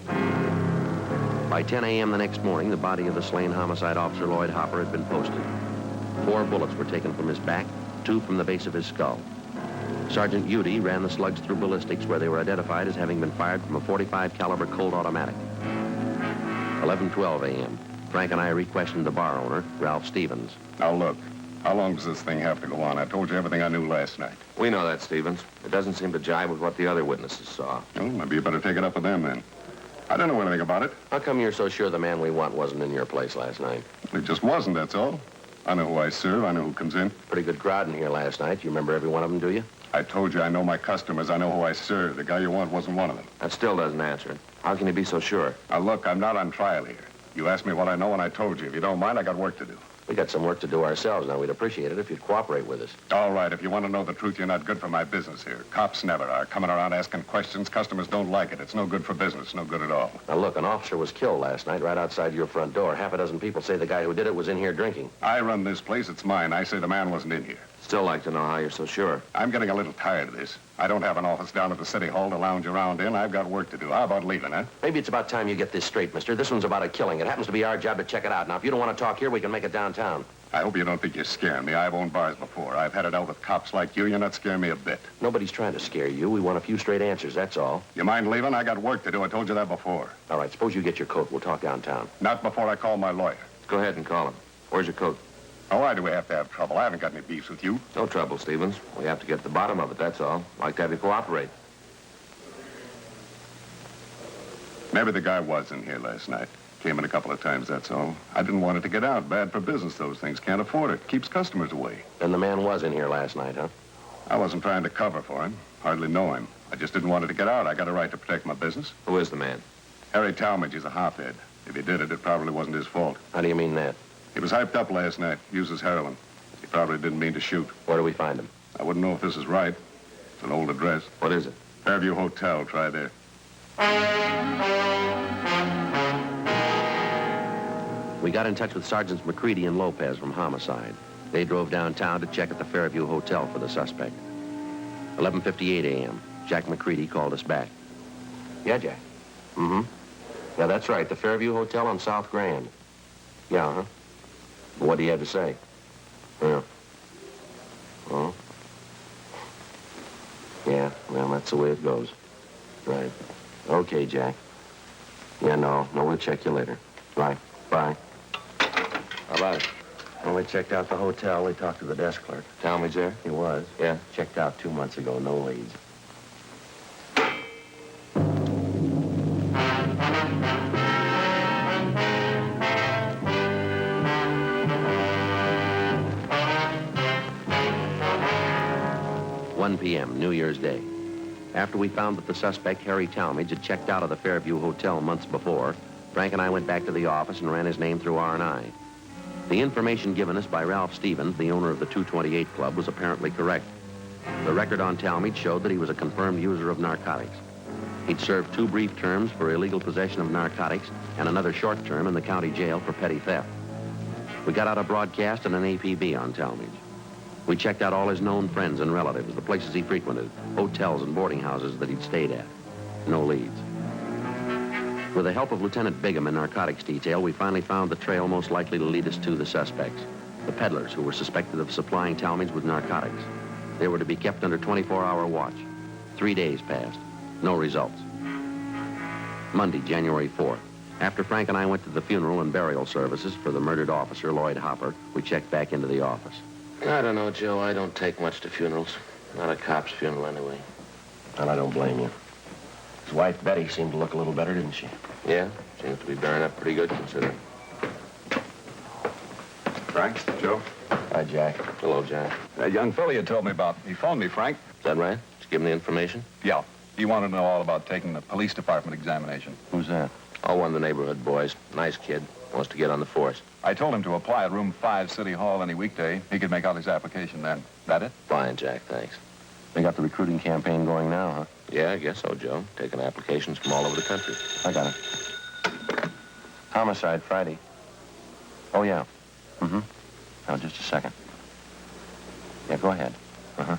By 10 a.m. the next morning, the body of the slain homicide officer Lloyd Hopper had been posted. 4 bullets were taken from his back, 2 from the base of his skull. Sergeant Udy ran the slugs through ballistics where they were identified as having been fired from a .45 caliber Colt automatic. 11:12 a.m. Frank and I re-questioned the bar owner, Ralph Stevens. Now look, how long does this thing have to go on? I told you everything I knew last night. We know that, Stevens. It doesn't seem to jive with what the other witnesses saw. Well, maybe you better take it up with them then. I don't know anything about it. How come you're so sure the man we want wasn't in your place last night? It just wasn't, that's all. I know who I serve. I know who comes in. Pretty good crowd in here last night. You remember every one of them, do you? I told you I know my customers. I know who I serve. The guy you want wasn't one of them. That still doesn't answer it. How can you be so sure? Now, look, I'm not on trial here. You asked me what I know, and I told you. If you don't mind, I got work to do. We got some work to do ourselves now. We'd appreciate it if you'd cooperate with us. All right. If you want to know the truth, you're not good for my business here. Cops never are. Coming around asking questions, customers don't like it. It's no good for business. No good at all. Now, look, an officer was killed last night right outside your front door. Half a dozen people say the guy who did it was in here drinking. I run this place. It's mine. I say the man wasn't in here. Still like to know how you're so sure. I'm getting a little tired of this. I don't have an office down at the city hall to lounge around in. I've got work to do. How about leaving, huh? Maybe it's about time you get this straight, mister. This one's about a killing. It happens to be our job to check it out. Now, if you don't want to talk here, we can make it downtown. I hope you don't think you're scaring me. I've owned bars before. I've had it out with cops like you. You're not scaring me a bit. Nobody's trying to scare you. We want a few straight answers, that's all. You mind leaving? I got work to do. I told you that before. All right, suppose you get your coat. We'll talk downtown. Not before I call my lawyer. Go ahead and call him. Where's your coat? Oh, why do we have to have trouble? I haven't got any beefs with you. No trouble, Stevens. We have to get to the bottom of it, that's all. Like to have you cooperate. Maybe the guy was in here last night. Came in a couple of times, that's all. I didn't want it to get out. Bad for business, those things. Can't afford it. Keeps customers away. Then the man was in here last night, huh? I wasn't trying to cover for him. Hardly know him. I just didn't want it to get out. I got a right to protect my business. Who is the man? Harry Talmadge. He's a hophead. If he did it, it probably wasn't his fault. How do you mean that? He was hyped up last night. Uses heroin. He probably didn't mean to shoot. Where do we find him? I wouldn't know if this is right. It's an old address. What is it? Fairview Hotel. Try there. We got in touch with Sergeants McCready and Lopez from Homicide. They drove downtown to check at the Fairview Hotel for the suspect. 11:58 a.m. Jack McCready called us back. Yeah, Jack. Mm-hmm. Yeah, that's right. The Fairview Hotel on South Grand. Yeah, huh? What do you have to say? Yeah. Oh? Yeah, well, that's the way it goes. Right. Okay, Jack. Yeah, no, we'll check you later. Right. Bye. How about it? When we checked out the hotel, we talked to the desk clerk. Talmadge there? He was. Yeah. Checked out 2 months ago, no leads. 1 p.m., New Year's Day. After we found that the suspect, Harry Talmadge, had checked out of the Fairview Hotel months before, Frank and I went back to the office and ran his name through R&I. The information given us by Ralph Stevens, the owner of the 228 Club, was apparently correct. The record on Talmadge showed that he was a confirmed user of narcotics. He'd served 2 brief terms for illegal possession of narcotics and another short term in the county jail for petty theft. We got out a broadcast and an APB on Talmadge. We checked out all his known friends and relatives, the places he frequented, hotels and boarding houses that he'd stayed at. No leads. With the help of Lieutenant Bigham in narcotics detail, we finally found the trail most likely to lead us to the suspects, the peddlers who were suspected of supplying Talmadge with narcotics. They were to be kept under 24-hour watch. 3 days passed. No results. Monday, January 4th. After Frank and I went to the funeral and burial services for the murdered officer, Lloyd Hopper, we checked back into the office. I don't know, Joe. I don't take much to funerals. Not a cop's funeral, anyway. And I don't blame you. His wife, Betty, seemed to look a little better, didn't she? Yeah, seems to be bearing up pretty good, considering. Frank, Joe. Hi, Jack. Hello, Jack. That young fella you told me about, he phoned me, Frank. Is that right? Did you give him the information? Yeah. He wanted to know all about taking the police department examination. Who's that? Oh, one of the neighborhood boys. Nice kid. Wants to get on the force. I told him to apply at room 5, City Hall, any weekday. He could make out his application then. That it? Fine, Jack, thanks. They got the recruiting campaign going now, huh? Yeah, I guess so, Joe. Taking applications from all over the country. I got it. Homicide, Friday. Oh, yeah. Mm-hmm. Now, just a second. Yeah, go ahead. Uh-huh.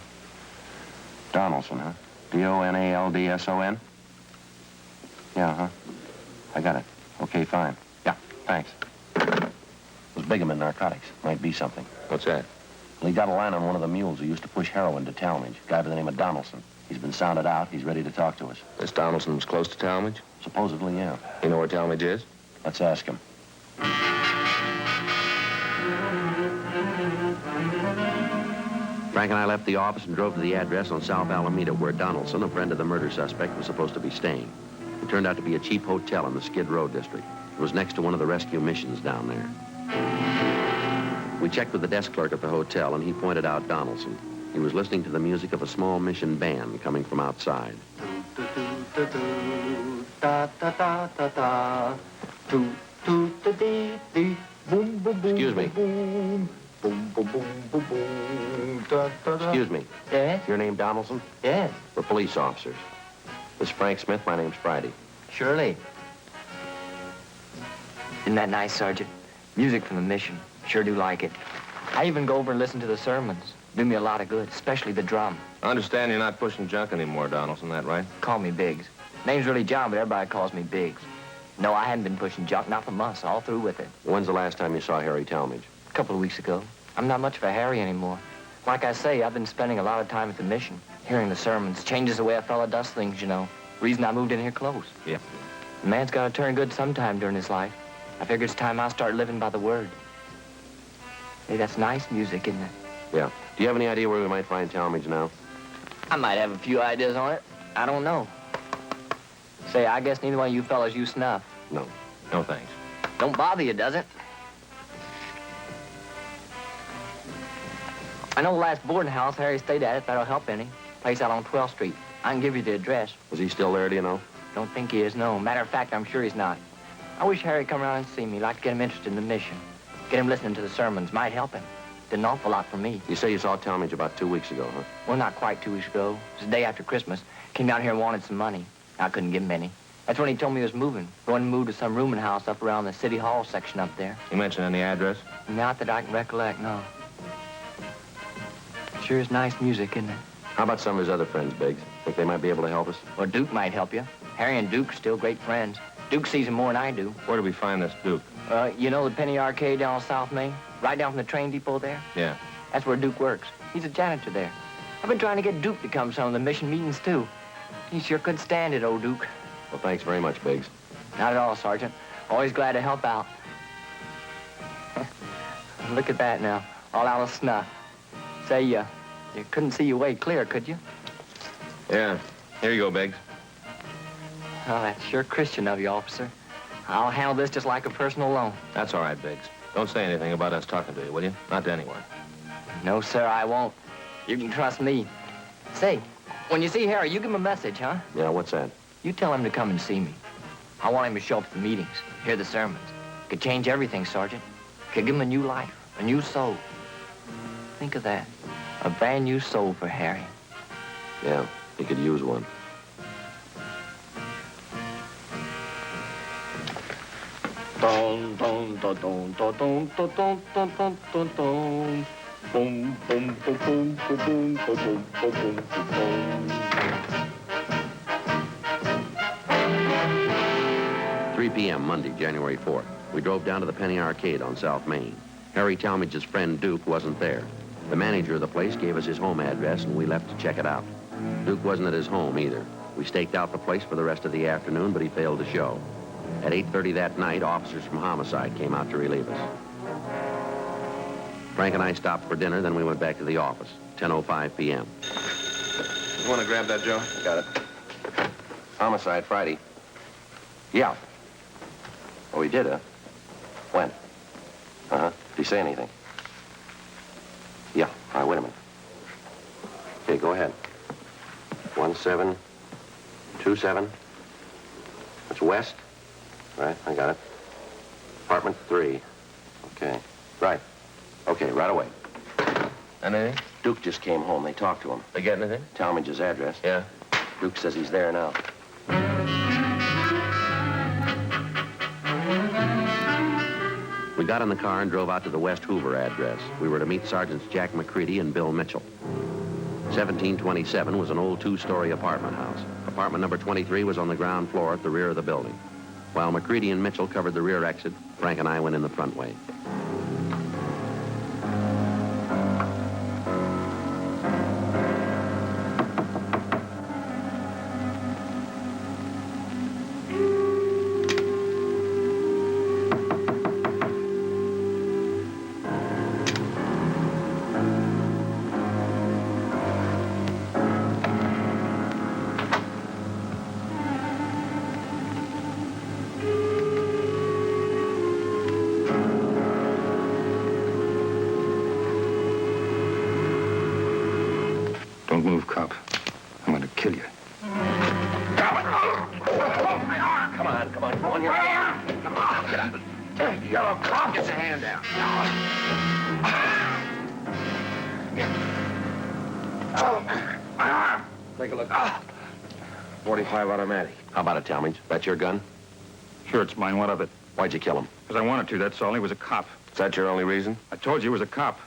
Donaldson, huh? Donaldson? Yeah, huh? I got it. Okay, fine. Yeah, thanks. It was Bigham in narcotics. Might be something. What's that? Well, he got a line on one of the mules who used to push heroin to Talmadge. A guy by the name of Donaldson. He's been sounded out. He's ready to talk to us. This Donaldson was close to Talmadge? Supposedly, yeah. You know where Talmadge is? Let's ask him. Frank and I left the office and drove to the address on South Alameda where Donaldson, a friend of the murder suspect, was supposed to be staying. It turned out to be a cheap hotel in the Skid Row district. It was next to one of the rescue missions down there. We checked with the desk clerk at the hotel, and he pointed out Donaldson. He was listening to the music of a small mission band coming from outside. Excuse me. Excuse me. Yes? Your name Donaldson? Yes. We're police officers. This is Frank Smith. My name's Friday. Surely. Isn't that nice, Sergeant? Music from the mission. Sure do like it. I even go over and listen to the sermons. Do me a lot of good, especially the drum. I understand you're not pushing junk anymore, Donaldson, that right? Call me Biggs. Name's really John, but everybody calls me Biggs. No, I hadn't been pushing junk, not for months, all through with it. When's the last time you saw Harry Talmadge? A couple of weeks ago. I'm not much of a Harry anymore. Like I say, I've been spending a lot of time at the mission. Hearing the sermons changes the way a fella does things, you know. Reason I moved in here close. Yeah. A man's got to turn good sometime during his life. I figure it's time I start living by the word. Hey, that's nice music, isn't it? Yeah. Do you have any idea where we might find Talmadge now? I might have a few ideas on it. I don't know. Say, I guess neither one of you fellas use snuff. No. No, thanks. Don't bother you, does it? I know the last boarding house Harry stayed at, if that'll help any. Place out on 12th Street. I can give you the address. Was he still there, do you know? Don't think he is, no. Matter of fact, I'm sure he's not. I wish Harry'd come around and see me. Like to get him interested in the mission. Get him listening to the sermons. Might help him. Did an awful lot for me. You say you saw Talmadge about 2 weeks ago, huh? Well, not quite 2 weeks ago. It was the day after Christmas. Came down here and wanted some money. I couldn't give him any. That's when he told me he was moving. Going to move to some rooming house up around the City Hall section up there. You mentioned any address? Not that I can recollect, no. Sure is nice music, isn't it? How about some of his other friends, Biggs? Think they might be able to help us? Well, Duke might help you. Harry and Duke are still great friends. Duke sees him more than I do. Where do we find this Duke? You know the Penny Arcade down on South Main? Right down from the train depot there? Yeah. That's where Duke works. He's a janitor there. I've been trying to get Duke to come to some of the mission meetings, too. He sure couldn't stand it, old Duke. Well, thanks very much, Biggs. Not at all, Sergeant. Always glad to help out. Look at that now. All out of snuff. Say, you couldn't see your way clear, could you? Yeah. Here you go, Biggs. Oh, that's sure Christian of you, officer. I'll handle this just like a personal loan. That's all right, Biggs. Don't say anything about us talking to you, will you? Not to anyone. No, sir, I won't. You can trust me. Say, when you see Harry, you give him a message, huh? Yeah, what's that? You tell him to come and see me. I want him to show up at the meetings, hear the sermons. Could change everything, Sergeant. Could give him a new life, a new soul. Think of that. A brand new soul for Harry. Yeah, he could use one. Don, don, don, don, don, don, don, don, don, don, don, don. Boom, boom, boom, boom, boom, boom, boom, boom, boom, boom, boom. 3 p.m. Monday, January 4th. We drove down to the Penny Arcade on South Main. Harry Talmadge's friend Duke wasn't there. The manager of the place gave us his home address, and we left to check it out. Duke wasn't at his home either. We staked out the place for the rest of the afternoon, but he failed to show. At 8:30 that night, officers from Homicide came out to relieve us. Frank and I stopped for dinner, then we went back to the office. 10:05 p.m. You want to grab that, Joe? Got it. Homicide, Friday. Yeah. Oh, he did, huh? When? Uh-huh. Did he say anything? Yeah. All right, wait a minute. Okay, go ahead. 1727. That's west. Right, I got it. Apartment 3. Okay. Right. Okay, right away. Anything? Duke just came home. They talked to him. They get anything? Talmadge's address. Yeah. Duke says he's there now. We got in the car and drove out to the West Hoover address. We were to meet Sergeants Jack McCready and Bill Mitchell. 1727 was an old two-story apartment house. Apartment number 23 was on the ground floor at the rear of the building. While McCready and Mitchell covered the rear exit, Frank and I went in the front way. Don't move, cop. I'm gonna kill you. Come on, come on, come on. Come on, get out. Yellow cop, get your hand down. Take a look. 45 automatic. How about it, Talmadge? That's your gun? Sure, it's mine. What of it? Why'd you kill him? Because I wanted to, that's all. He was a cop. Is that your only reason? I told you he was a cop.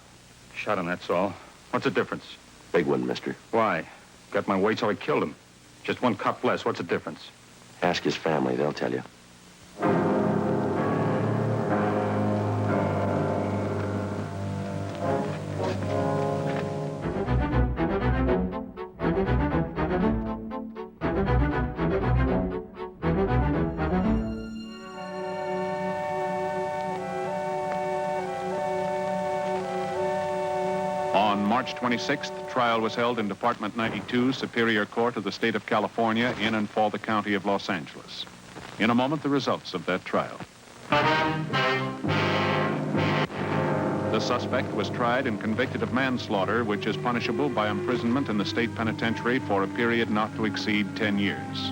Shot him, that's all. What's the difference? Big one, mister. Why? Got my weight, so I killed him. Just one cop less. What's the difference? Ask his family. They'll tell you. On March 26th, trial was held in Department 92, Superior Court of the State of California, in and for the County of Los Angeles. In a moment, the results of that trial. The suspect was tried and convicted of manslaughter, which is punishable by imprisonment in the state penitentiary for a period not to exceed 10 years.